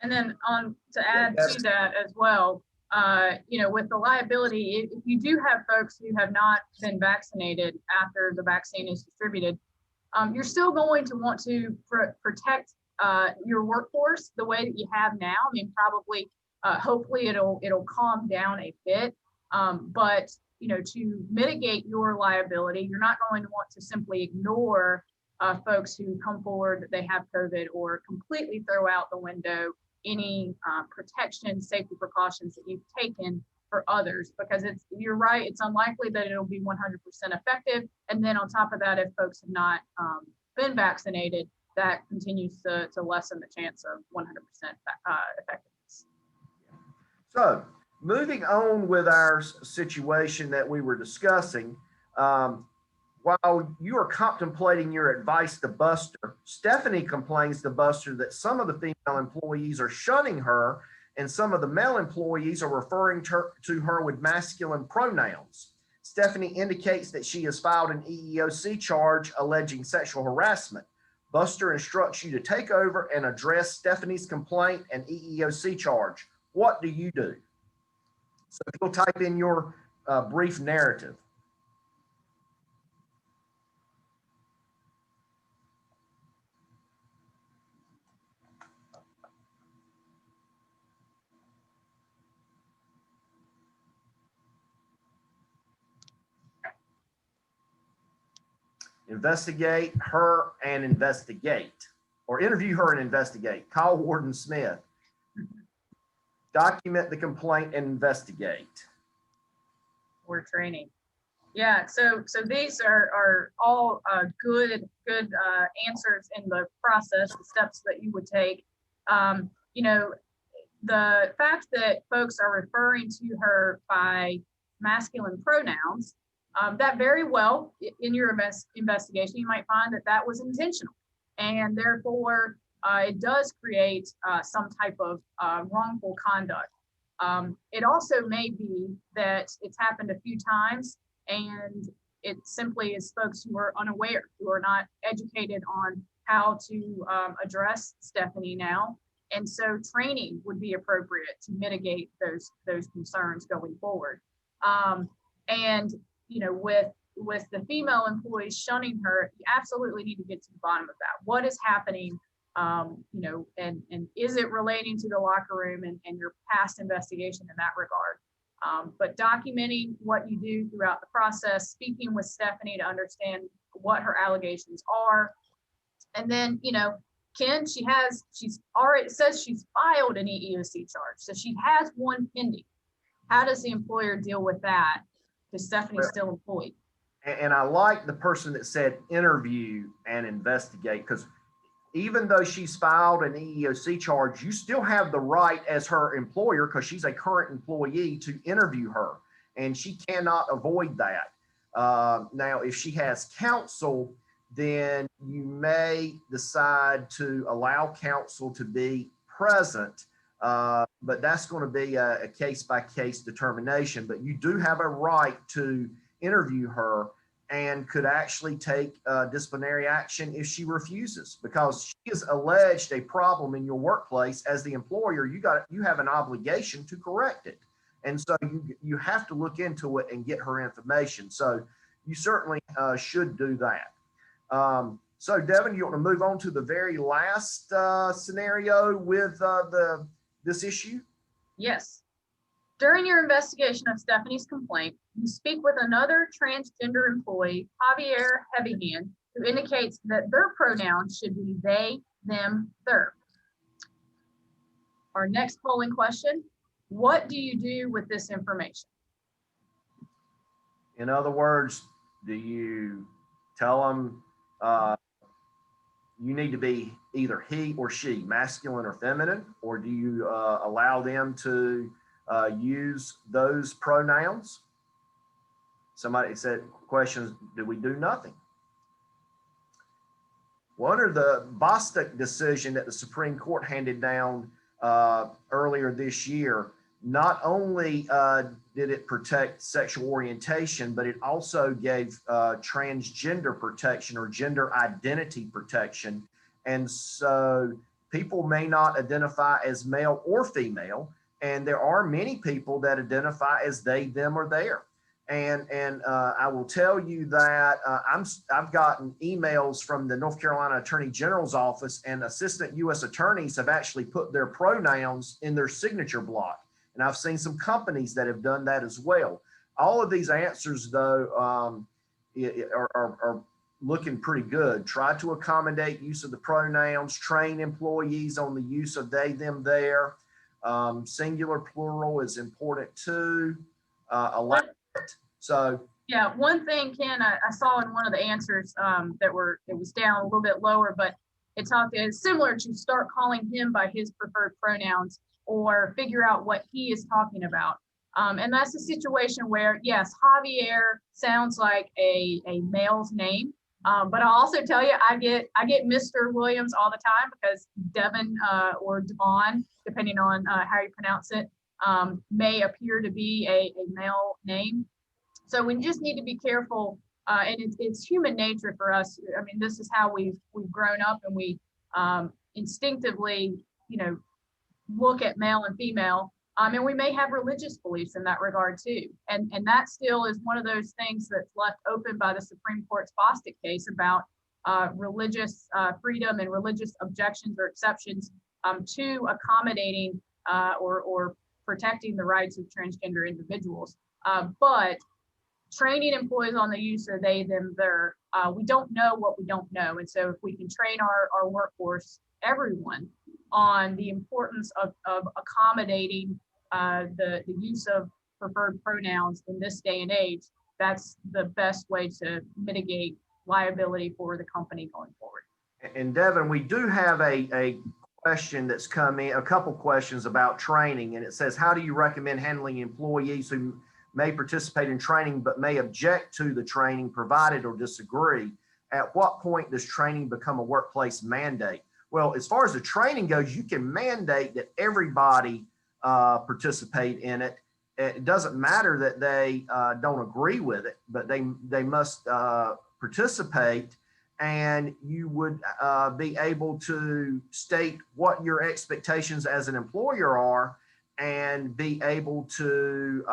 And then to add to that as well, with the liability, if you do have folks who have not been vaccinated after the vaccine is distributed, you're still going to want to protect your workforce the way that you have now. I mean, probably, hopefully it'll calm down a bit, but to mitigate your liability, you're not going to want to simply ignore folks who come forward that they have COVID, or completely throw out the window any protection, safety precautions that you've taken for others, because you're right, it's unlikely that it'll be 100% effective. And then on top of that, if folks have not been vaccinated, that continues to lessen the chance of 100% effectiveness. So moving on with our situation that we were discussing, while you are contemplating your advice to Buster, Stephanie complains to Buster that some of the female employees are shunning her and some of the male employees are referring to her with masculine pronouns. Stephanie indicates that she has filed an EEOC charge alleging sexual harassment. Buster instructs you to take over and address Stephanie's complaint and EEOC charge. What do you do? So if you'll type in your brief narrative. Investigate her and investigate, or interview her and investigate. Call Warden Smith. Document the complaint and investigate. Or training. Yeah, so these are all good answers in the process, the steps that you would take. The fact that folks are referring to her by masculine pronouns, that very well, in your investigation, you might find that was intentional, and therefore it does create some type of wrongful conduct. It also may be that it's happened a few times, and it simply is folks who are unaware, who are not educated on how to address Stephanie now. And so training would be appropriate to mitigate those concerns going forward. And with the female employees shunning her, you absolutely need to get to the bottom of that. What is happening? And is it relating to the locker room and your past investigation in that regard? But documenting what you do throughout the process, speaking with Stephanie to understand what her allegations are. And then, Ken, she's already says she's filed an EEOC charge. So she has one pending. How does the employer deal with that? Because Stephanie's still employed. And I like the person that said interview and investigate, because even though she's filed an EEOC charge, you still have the right as her employer, because she's a current employee, to interview her, and she cannot avoid that. Now, if she has counsel, then you may decide to allow counsel to be present, but that's going to be a case-by-case determination. But you do have a right to interview her, and could actually take disciplinary action if she refuses, because she has alleged a problem in your workplace. As the employer, you have an obligation to correct it. And so you have to look into it and get her information. So you certainly should do that. So Devin, you want to move on to the very last scenario with this issue? Yes. During your investigation of Stephanie's complaint, you speak with another transgender employee, Javier Heavyhand, who indicates that their pronouns should be they, them, their. Our next polling question, what do you do with this information? In other words, do you tell them you need to be either he or she, masculine or feminine, or do you allow them to use those pronouns? Somebody said, questions, do we do nothing? Well, under the Bostock decision that the Supreme Court handed down earlier this year, not only did it protect sexual orientation, but it also gave transgender protection or gender identity protection. And so people may not identify as male or female, and there are many people that identify as they, them, or their. And I will tell you that I've gotten emails from the North Carolina Attorney General's office, and assistant U.S. attorneys have actually put their pronouns in their signature block. And I've seen some companies that have done that as well. All of these answers, though, are looking pretty good. Try to accommodate use of the pronouns, train employees on the use of they, them, their. Singular, plural is important too. Allow it. So yeah, one thing, Ken, I saw in one of the answers it was down a little bit lower, but it's similar to start calling him by his preferred pronouns or figure out what he is talking about. And that's a situation where, yes, Javier sounds like a male's name. But I'll also tell you, I get Mr. Williams all the time because Devin or Devon, depending on how you pronounce it, may appear to be a male name. So we just need to be careful, and it's human nature for us. I mean, this is how we've grown up, and we instinctively, look at male and female, and we may have religious beliefs in that regard too. And that still is one of those things that's left open by the Supreme Court's Bostock case about religious freedom and religious objections or exceptions to accommodating or protecting the rights of transgender individuals. But training employees on the use of they, them, their, we don't know what we don't know. And so if we can train our workforce, everyone, on the importance of accommodating the use of preferred pronouns in this day and age, that's the best way to mitigate liability for the company going forward. And Devin, we do have a question that's come in, a couple questions about training, and it says, how do you recommend handling employees who may participate in training but may object to the training provided or disagree? At what point does training become a workplace mandate? Well, as far as the training goes, you can mandate that everybody participate in it. It doesn't matter that they don't agree with it, but they must participate, and you would be able to state what your expectations as an employer are and be able to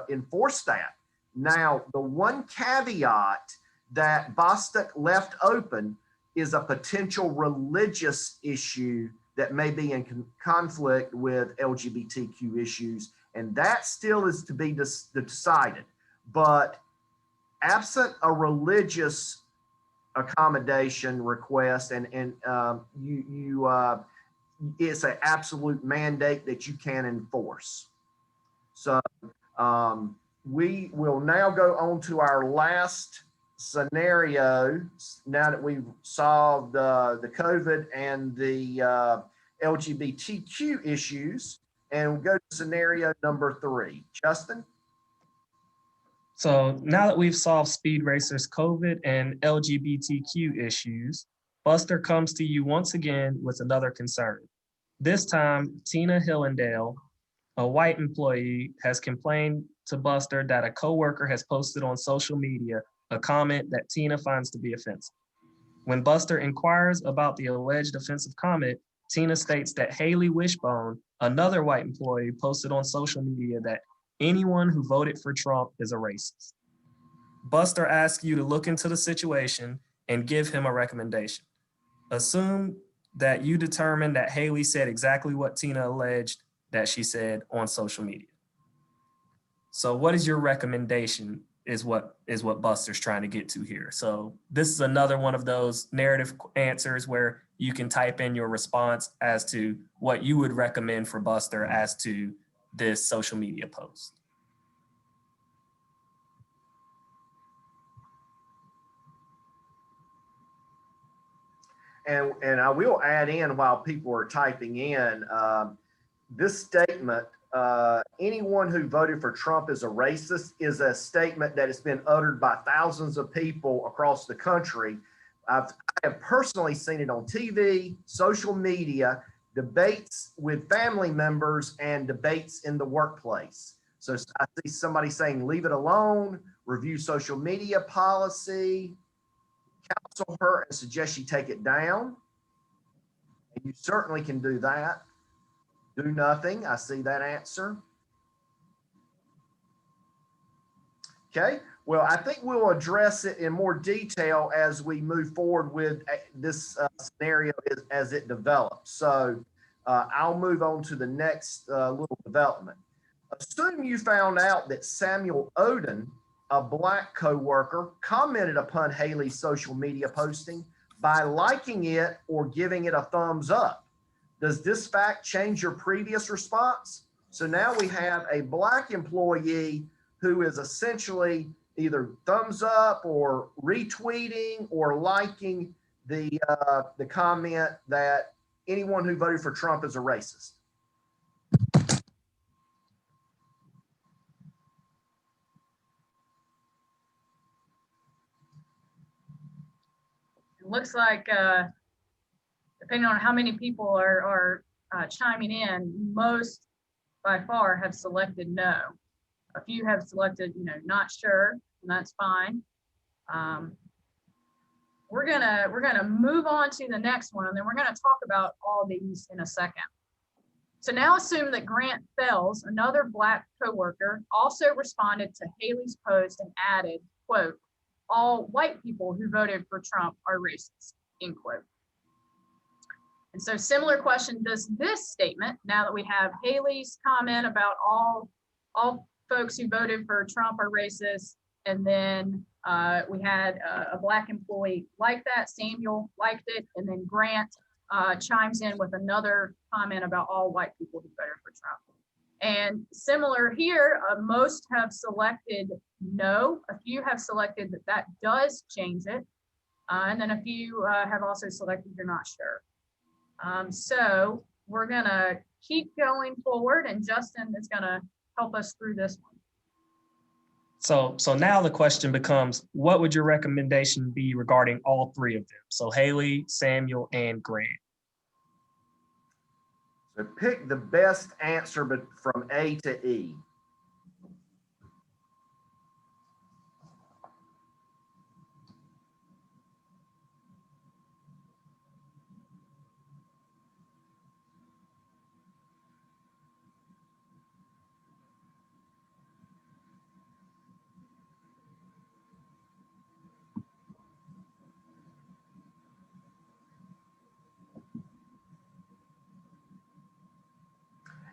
enforce that. Now, the one caveat that Bostock left open is a potential religious issue that may be in conflict with LGBTQ issues, and that still is to be decided. But absent a religious accommodation request, and it's an absolute mandate that you can enforce. So we will now go on to our last scenario. Now that we've solved the COVID and the LGBTQ issues, and we'll go to scenario number 3. Justin? So now that we've solved Speedracer's COVID and LGBTQ issues, Buster comes to you once again with another concern. This time, Tina Hillendale, a white employee, has complained to Buster that a coworker has posted on social media a comment that Tina finds to be offensive. When Buster inquires about the alleged offensive comment, Tina states that Haley Wishbone, another white employee, posted on social media that anyone who voted for Trump is a racist. Buster asks you to look into the situation and give him a recommendation. Assume that you determined that Haley said exactly what Tina alleged that she said on social media. So what is your recommendation is what Buster's trying to get to here. So this is another one of those narrative answers where you can type in your response as to what you would recommend for Buster as to this social media post. And I will add in while people are typing in, this statement, anyone who voted for Trump is a racist, is a statement that has been uttered by thousands of people across the country. I have personally seen it on TV, social media, debates with family members, and debates in the workplace. So I see somebody saying, leave it alone, review social media policy, counsel her and suggest she take it down. And you certainly can do that. Do nothing. I see that answer. Okay. Well, I think we'll address it in more detail as we move forward with this scenario as it develops. So I'll move on to the next little development. Assume you found out that Samuel Oden, a Black coworker, commented upon Haley's social media posting by liking it or giving it a thumbs up. Does this fact change your previous response? So now we have a Black employee who is essentially either thumbs up or retweeting or liking the comment that anyone who voted for Trump is a racist. It looks like, depending on how many people are chiming in, most by far have selected no. A few have selected, not sure, and that's fine. We're gonna move on to the next one, and then we're gonna talk about all these in a second. So now assume that Grant Fells, another Black coworker, also responded to Haley's post and added, quote, all white people who voted for Trump are racist, end quote. And so similar question, does this statement, now that we have Haley's comment about all folks who voted for Trump are racist, and then we had a Black employee like that, Samuel liked it, and then Grant chimes in with another comment about all white people who voted for Trump. And similar here, most have selected no, a few have selected that does change it, and then a few have also selected you're not sure. So we're gonna keep going forward, and Justin is gonna help us through this one. So now the question becomes, what would your recommendation be regarding all three of them? So Haley, Samuel, and Grant. So pick the best answer but from A to E.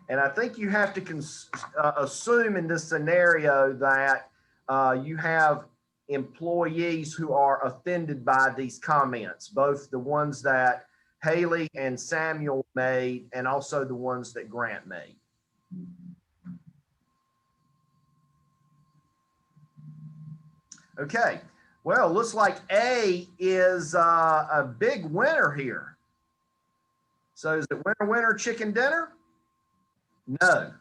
And I think you have to assume in this scenario that you have employees who are offended by these comments, both the ones that Haley and Samuel made and also the ones that Grant made. Okay, well, looks like A is a big winner here. So is it winner, winner, chicken dinner? No.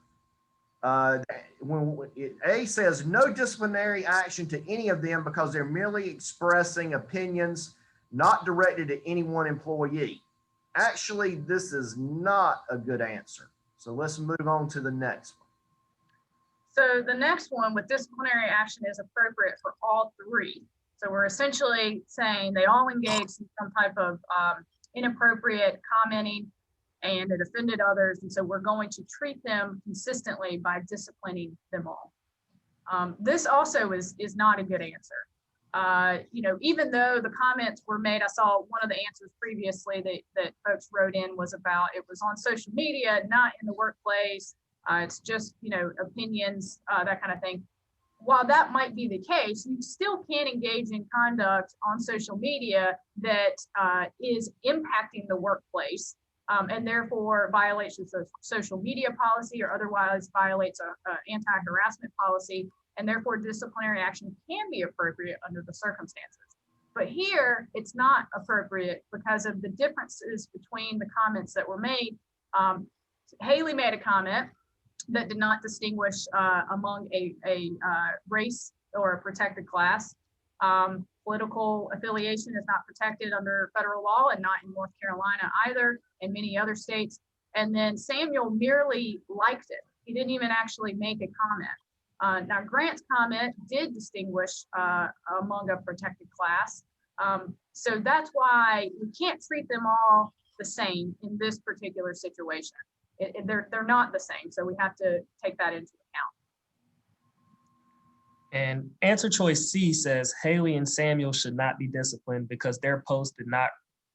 When A says no disciplinary action to any of them because they're merely expressing opinions not directed at any one employee. Actually, this is not a good answer. So let's move on to the next one. So the next one with disciplinary action is appropriate for all three. So we're essentially saying they all engaged in some type of inappropriate commenting and it offended others. And so we're going to treat them consistently by disciplining them all. This also is not a good answer. Even though the comments were made, I saw one of the answers previously that folks wrote in was about it was on social media, not in the workplace. It's just, opinions, that kind of thing. While that might be the case, you still can engage in conduct on social media that is impacting the workplace and therefore violates the social media policy or otherwise violates a anti-harassment policy, and therefore disciplinary action can be appropriate under the circumstances. But here, it's not appropriate because of the differences between the comments that were made. Haley made a comment that did not distinguish among a race or a protected class. Political affiliation is not protected under federal law and not in North Carolina either, and many other states. And then Samuel merely liked it. He didn't even actually make a comment. Now Grant's comment did distinguish among a protected class. So that's why we can't treat them all the same in this particular situation. They're not the same, so we have to take that into account. And answer choice C says Haley and Samuel should not be disciplined because their post did not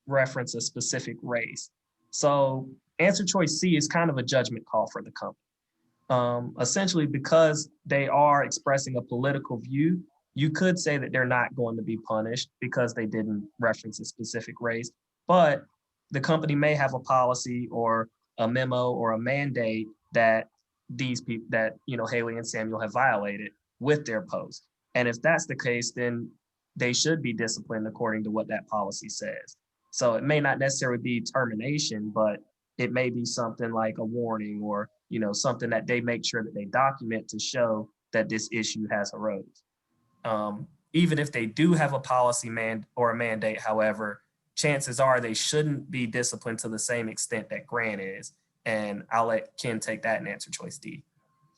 reference a specific race. So answer choice C is kind of a judgment call for the company. Essentially, because they are expressing a political view, you could say that they're not going to be punished because they didn't reference a specific race, but the company may have a policy or a memo or a mandate that these people that, Haley and Samuel have violated with their post. And if that's the case, then they should be disciplined according to what that policy says. So it may not necessarily be termination, but it may be something like a warning or, something that they make sure that they document to show that this issue has arose. Even if they do have a policy or a mandate, however, chances are they shouldn't be disciplined to the same extent that Grant is. And I'll let Ken take that and answer choice D.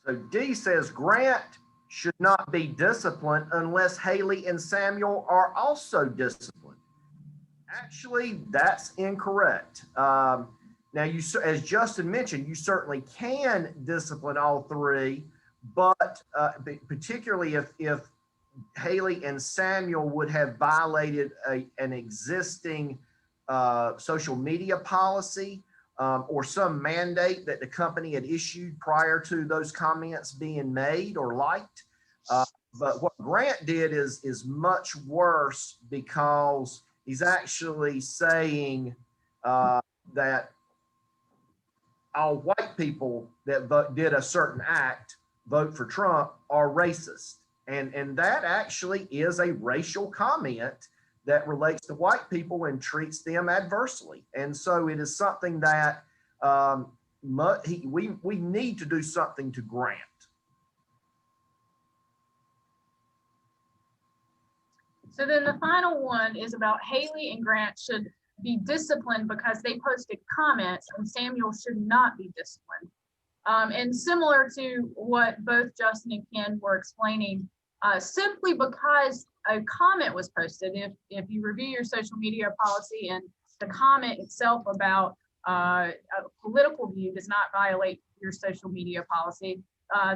So D says Grant should not be disciplined unless Haley and Samuel are also disciplined. Actually, that's incorrect. Now, as Justin mentioned, you certainly can discipline all three, but particularly if Haley and Samuel would have violated an existing social media policy or some mandate that the company had issued prior to those comments being made or liked. But what Grant did is much worse because he's actually saying that all white people that did a certain act, vote for Trump, are racist. And that actually is a racial comment that relates to white people and treats them adversely. And so it is something that we need to do something to Grant. So then the final one is about Haley and Grant should be disciplined because they posted comments, and Samuel should not be disciplined. And similar to what both Justin and Ken were explaining, simply because a comment was posted, if you review your social media policy and the comment itself about a political view does not violate your social media policy,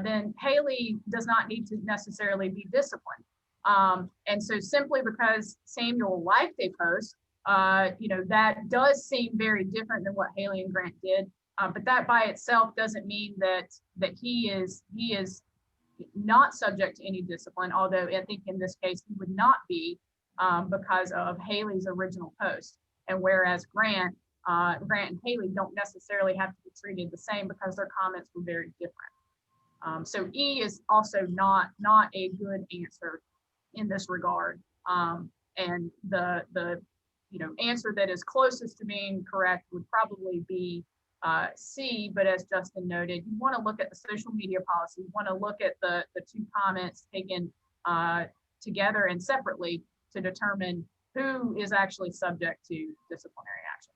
then Haley does not need to necessarily be disciplined. And so simply because Samuel liked a post, that does seem very different than what Haley and Grant did. But that by itself doesn't mean that he is not subject to any discipline, although I think in this case he would not be because of Haley's original post. And whereas Grant and Haley don't necessarily have to be treated the same because their comments were very different. So E is also not a good answer in this regard. And the answer that is closest to being correct would probably be C, but as Justin noted, you want to look at the social media policy, you want to look at the two comments taken together and separately to determine who is actually subject to disciplinary action.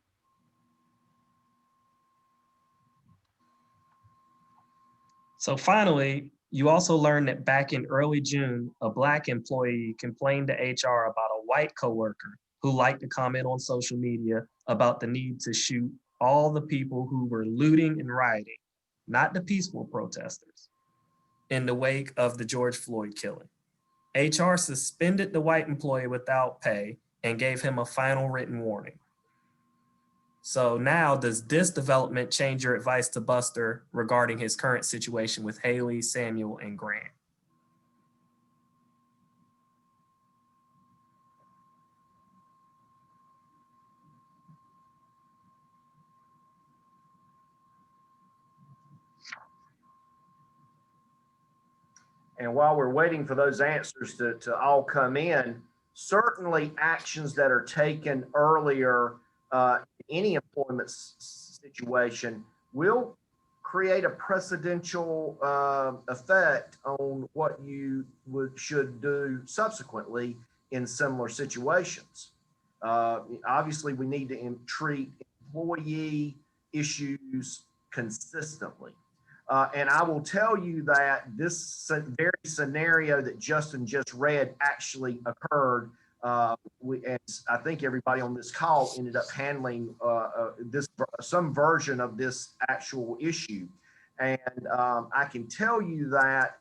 So finally, you also learned that back in early June, a Black employee complained to HR about a white coworker who liked to comment on social media about the need to shoot all the people who were looting and rioting, not the peaceful protesters. in the wake of the George Floyd killing. HR suspended the white employee without pay and gave him a final written warning. So now, does this development change your advice to Buster regarding his current situation with Haley, Samuel, and Grant? And while we're waiting for those answers to all come in, certainly actions that are taken earlier in any employment situation will create a precedential effect on what you should do subsequently in similar situations. Obviously, we need to treat employee issues consistently. And I will tell you that this very scenario that Justin just read actually occurred. And I think everybody on this call ended up handling some version of this actual issue. And I can tell you that,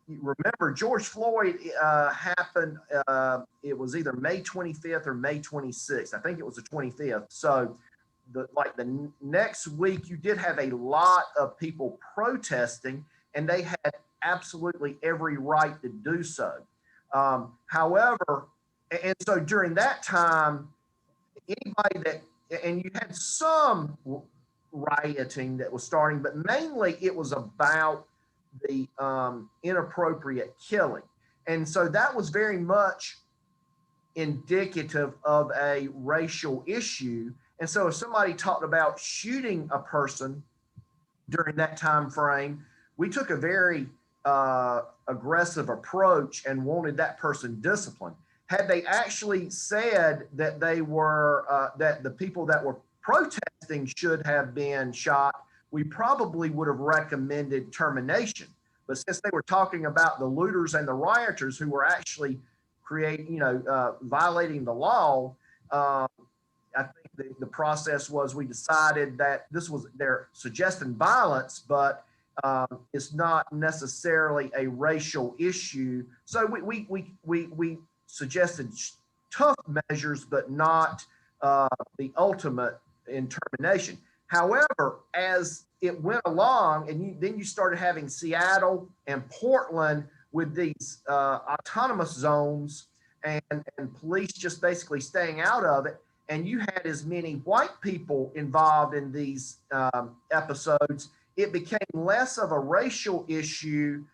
remember, George Floyd happened, it was either May 25th or May 26th. I think it was the 25th. So the next week, you did have a lot of people protesting, and they had absolutely every right to do so. However, and so during that time, and you had some rioting that was starting, but mainly it was about the inappropriate killing. And so that was very much indicative of a racial issue. And so if somebody talked about shooting a person during that time frame, we took a very aggressive approach and wanted that person disciplined. Had they actually said that they were that the people that were protesting should have been shot, we probably would have recommended termination. But since they were talking about the looters and the rioters who were actually violating the law, I think the process was we decided that they're suggesting violence, but it's not necessarily a racial issue. So we suggested tough measures, but not the ultimate in termination. However, as it went along, and then you started having Seattle and Portland with these autonomous zones and police just basically staying out of it, and you had as many white people involved in these episodes, it became less of a racial issue.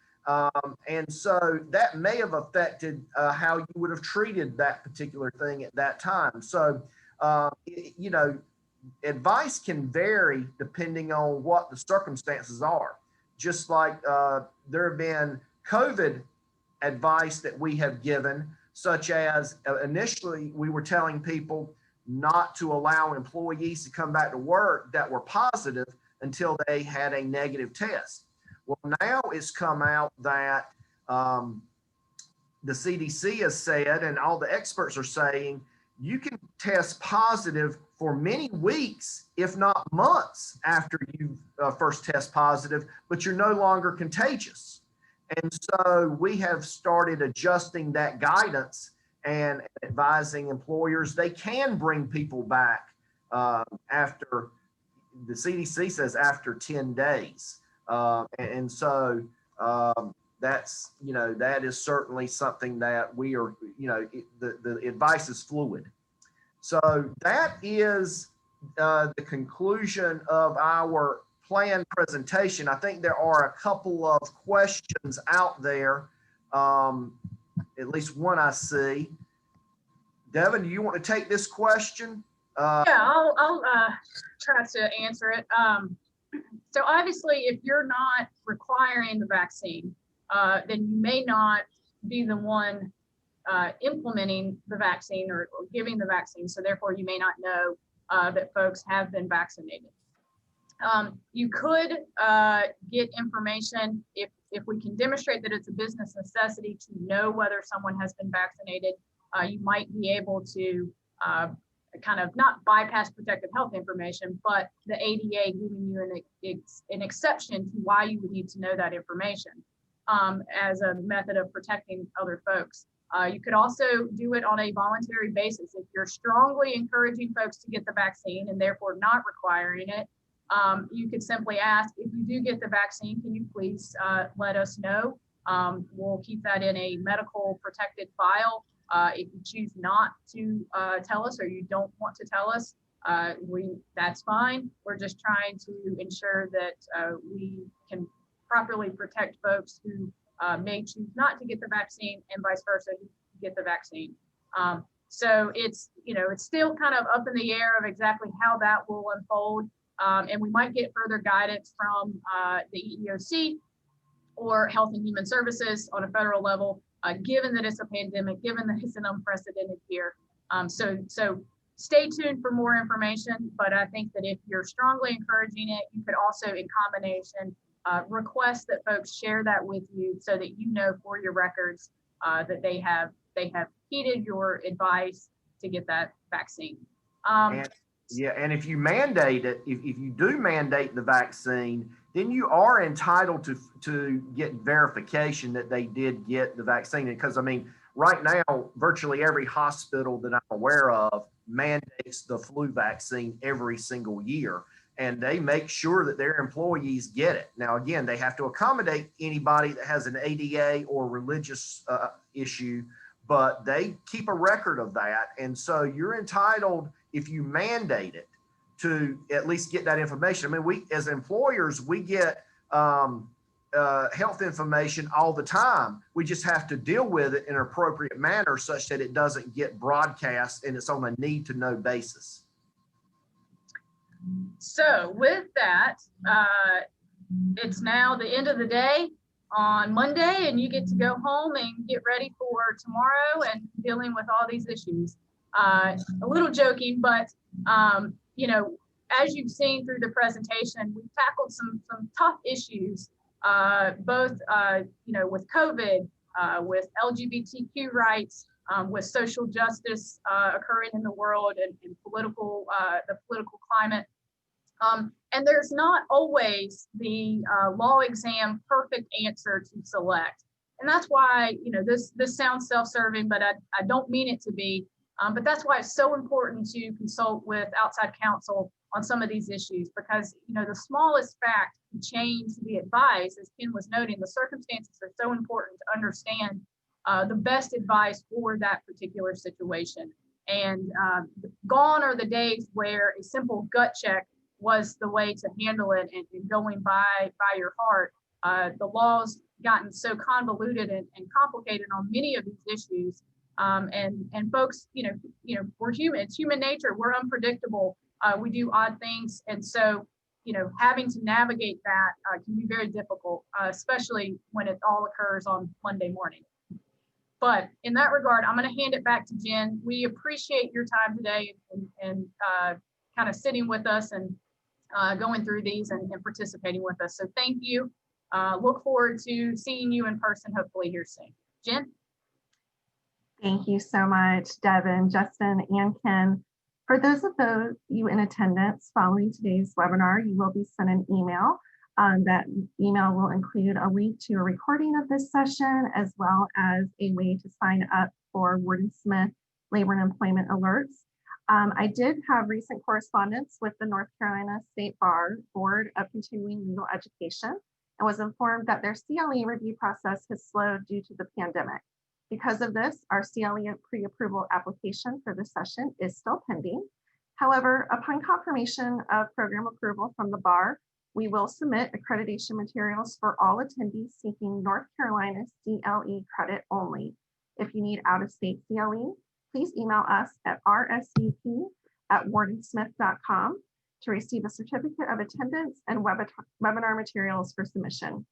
And so that may have affected how you would have treated that particular thing at that time. So, advice can vary depending on what the circumstances are. Just like there have been COVID advice that we have given, such as initially we were telling people not to allow employees to come back to work that were positive until they had a negative test. Well, now it's come out that the CDC has said, and all the experts are saying, you can test positive for many weeks, if not months after you first test positive, but you're no longer contagious. And so we have started adjusting that guidance and advising employers they can bring people back after, the CDC says after 10 days. And so that's, that is certainly something that we are, the advice is fluid. So that is the conclusion of our planned presentation. I think there are a couple of questions out there, at least one I see. Devin, do you want to take this question? Yeah, I'll try to answer it. So obviously, if you're not requiring the vaccine, then you may not be the one implementing the vaccine or giving the vaccine. So therefore, you may not know that folks have been vaccinated. You could get information if we can demonstrate that it's a business necessity to know whether someone has been vaccinated. You might be able to kind of not bypass protective health information, but the ADA giving you an exception to why you would need to know that information. as a method of protecting other folks. You could also do it on a voluntary basis. If you're strongly encouraging folks to get the vaccine and therefore not requiring it, you could simply ask, if you do get the vaccine, can you please let us know? We'll keep that in a medical protected file. If you choose not to tell us, or you don't want to tell us, that's fine. We're just trying to ensure that we can properly protect folks who may choose not to get the vaccine, and vice versa, who get the vaccine. So it's still kind of up in the air of exactly how that will unfold. And we might get further guidance from the EEOC or Health and Human Services on a federal level, given that it's a pandemic, given that it's an unprecedented year. So stay tuned for more information, but I think that if you're strongly encouraging it, you could also, in combination, request that folks share that with you so that you know for your records that they have heeded your advice to get that vaccine. And if you mandate it, if you do mandate the vaccine, then you are entitled to get verification that they did get the vaccine. Because I mean, right now, virtually every hospital that I'm aware of mandates the flu vaccine every single year, and they make sure that their employees get it. Now, again, they have to accommodate anybody that has an ADA or religious issue, but they keep a record of that. And so you're entitled, if you mandate it, to at least get that information. I mean, we as employers, we get health information all the time. We just have to deal with it in an appropriate manner such that it doesn't get broadcast and it's on a need to know basis. So with that, it's now the end of the day on Monday, and you get to go home and get ready for tomorrow and dealing with all these issues. A little joking, but as you've seen through the presentation, we've tackled some tough issues, both with COVID, with LGBTQ rights, with social justice occurring in the world, and the political climate. And there's not always the law exam perfect answer to select. And that's why, this sounds self-serving, but I don't mean it to be. But that's why it's so important to consult with outside counsel on some of these issues, because, the smallest fact can change the advice. As Ken was noting, the circumstances are so important to understand the best advice for that particular situation. And gone are the days where a simple gut check was the way to handle it, and going by your heart. The law's gotten so convoluted and complicated on many of these issues. And folks, we're human. It's human nature. We're unpredictable. We do odd things. And so, having to navigate that can be very difficult, especially when it all occurs on Monday morning. But in that regard, I'm going to hand it back to Jen. We appreciate your time today and kind of sitting with us and going through these and participating with us. So thank you. Look forward to seeing you in person, hopefully here soon. Jen? Thank you so much, Devin, Justin, and Ken. For those of you in attendance following today's webinar, you will be sent an email. That email will include a link to a recording of this session, as well as a way to sign up for Warden Smith Labor and Employment Alerts. I did have recent correspondence with the North Carolina State Bar Board of Continuing Legal Education, and was informed that their CLE review process has slowed due to the pandemic. Because of this, our CLE pre-approval application for this session is still pending. However, upon confirmation of program approval from the bar, we will submit accreditation materials for all attendees seeking North Carolina CLE credit only. If you need out-of-state CLE, please email us at rsvp@wardensmith.com to receive a certificate of attendance and webinar materials for submission.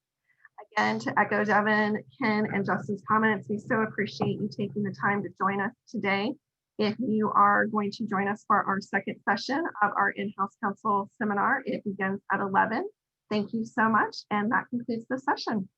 Again, to echo Devin, Ken, and Justin's comments, we so appreciate you taking the time to join us today. If you are going to join us for our second session of our in-house counsel seminar, it begins at 11. Thank you so much, and that concludes the session.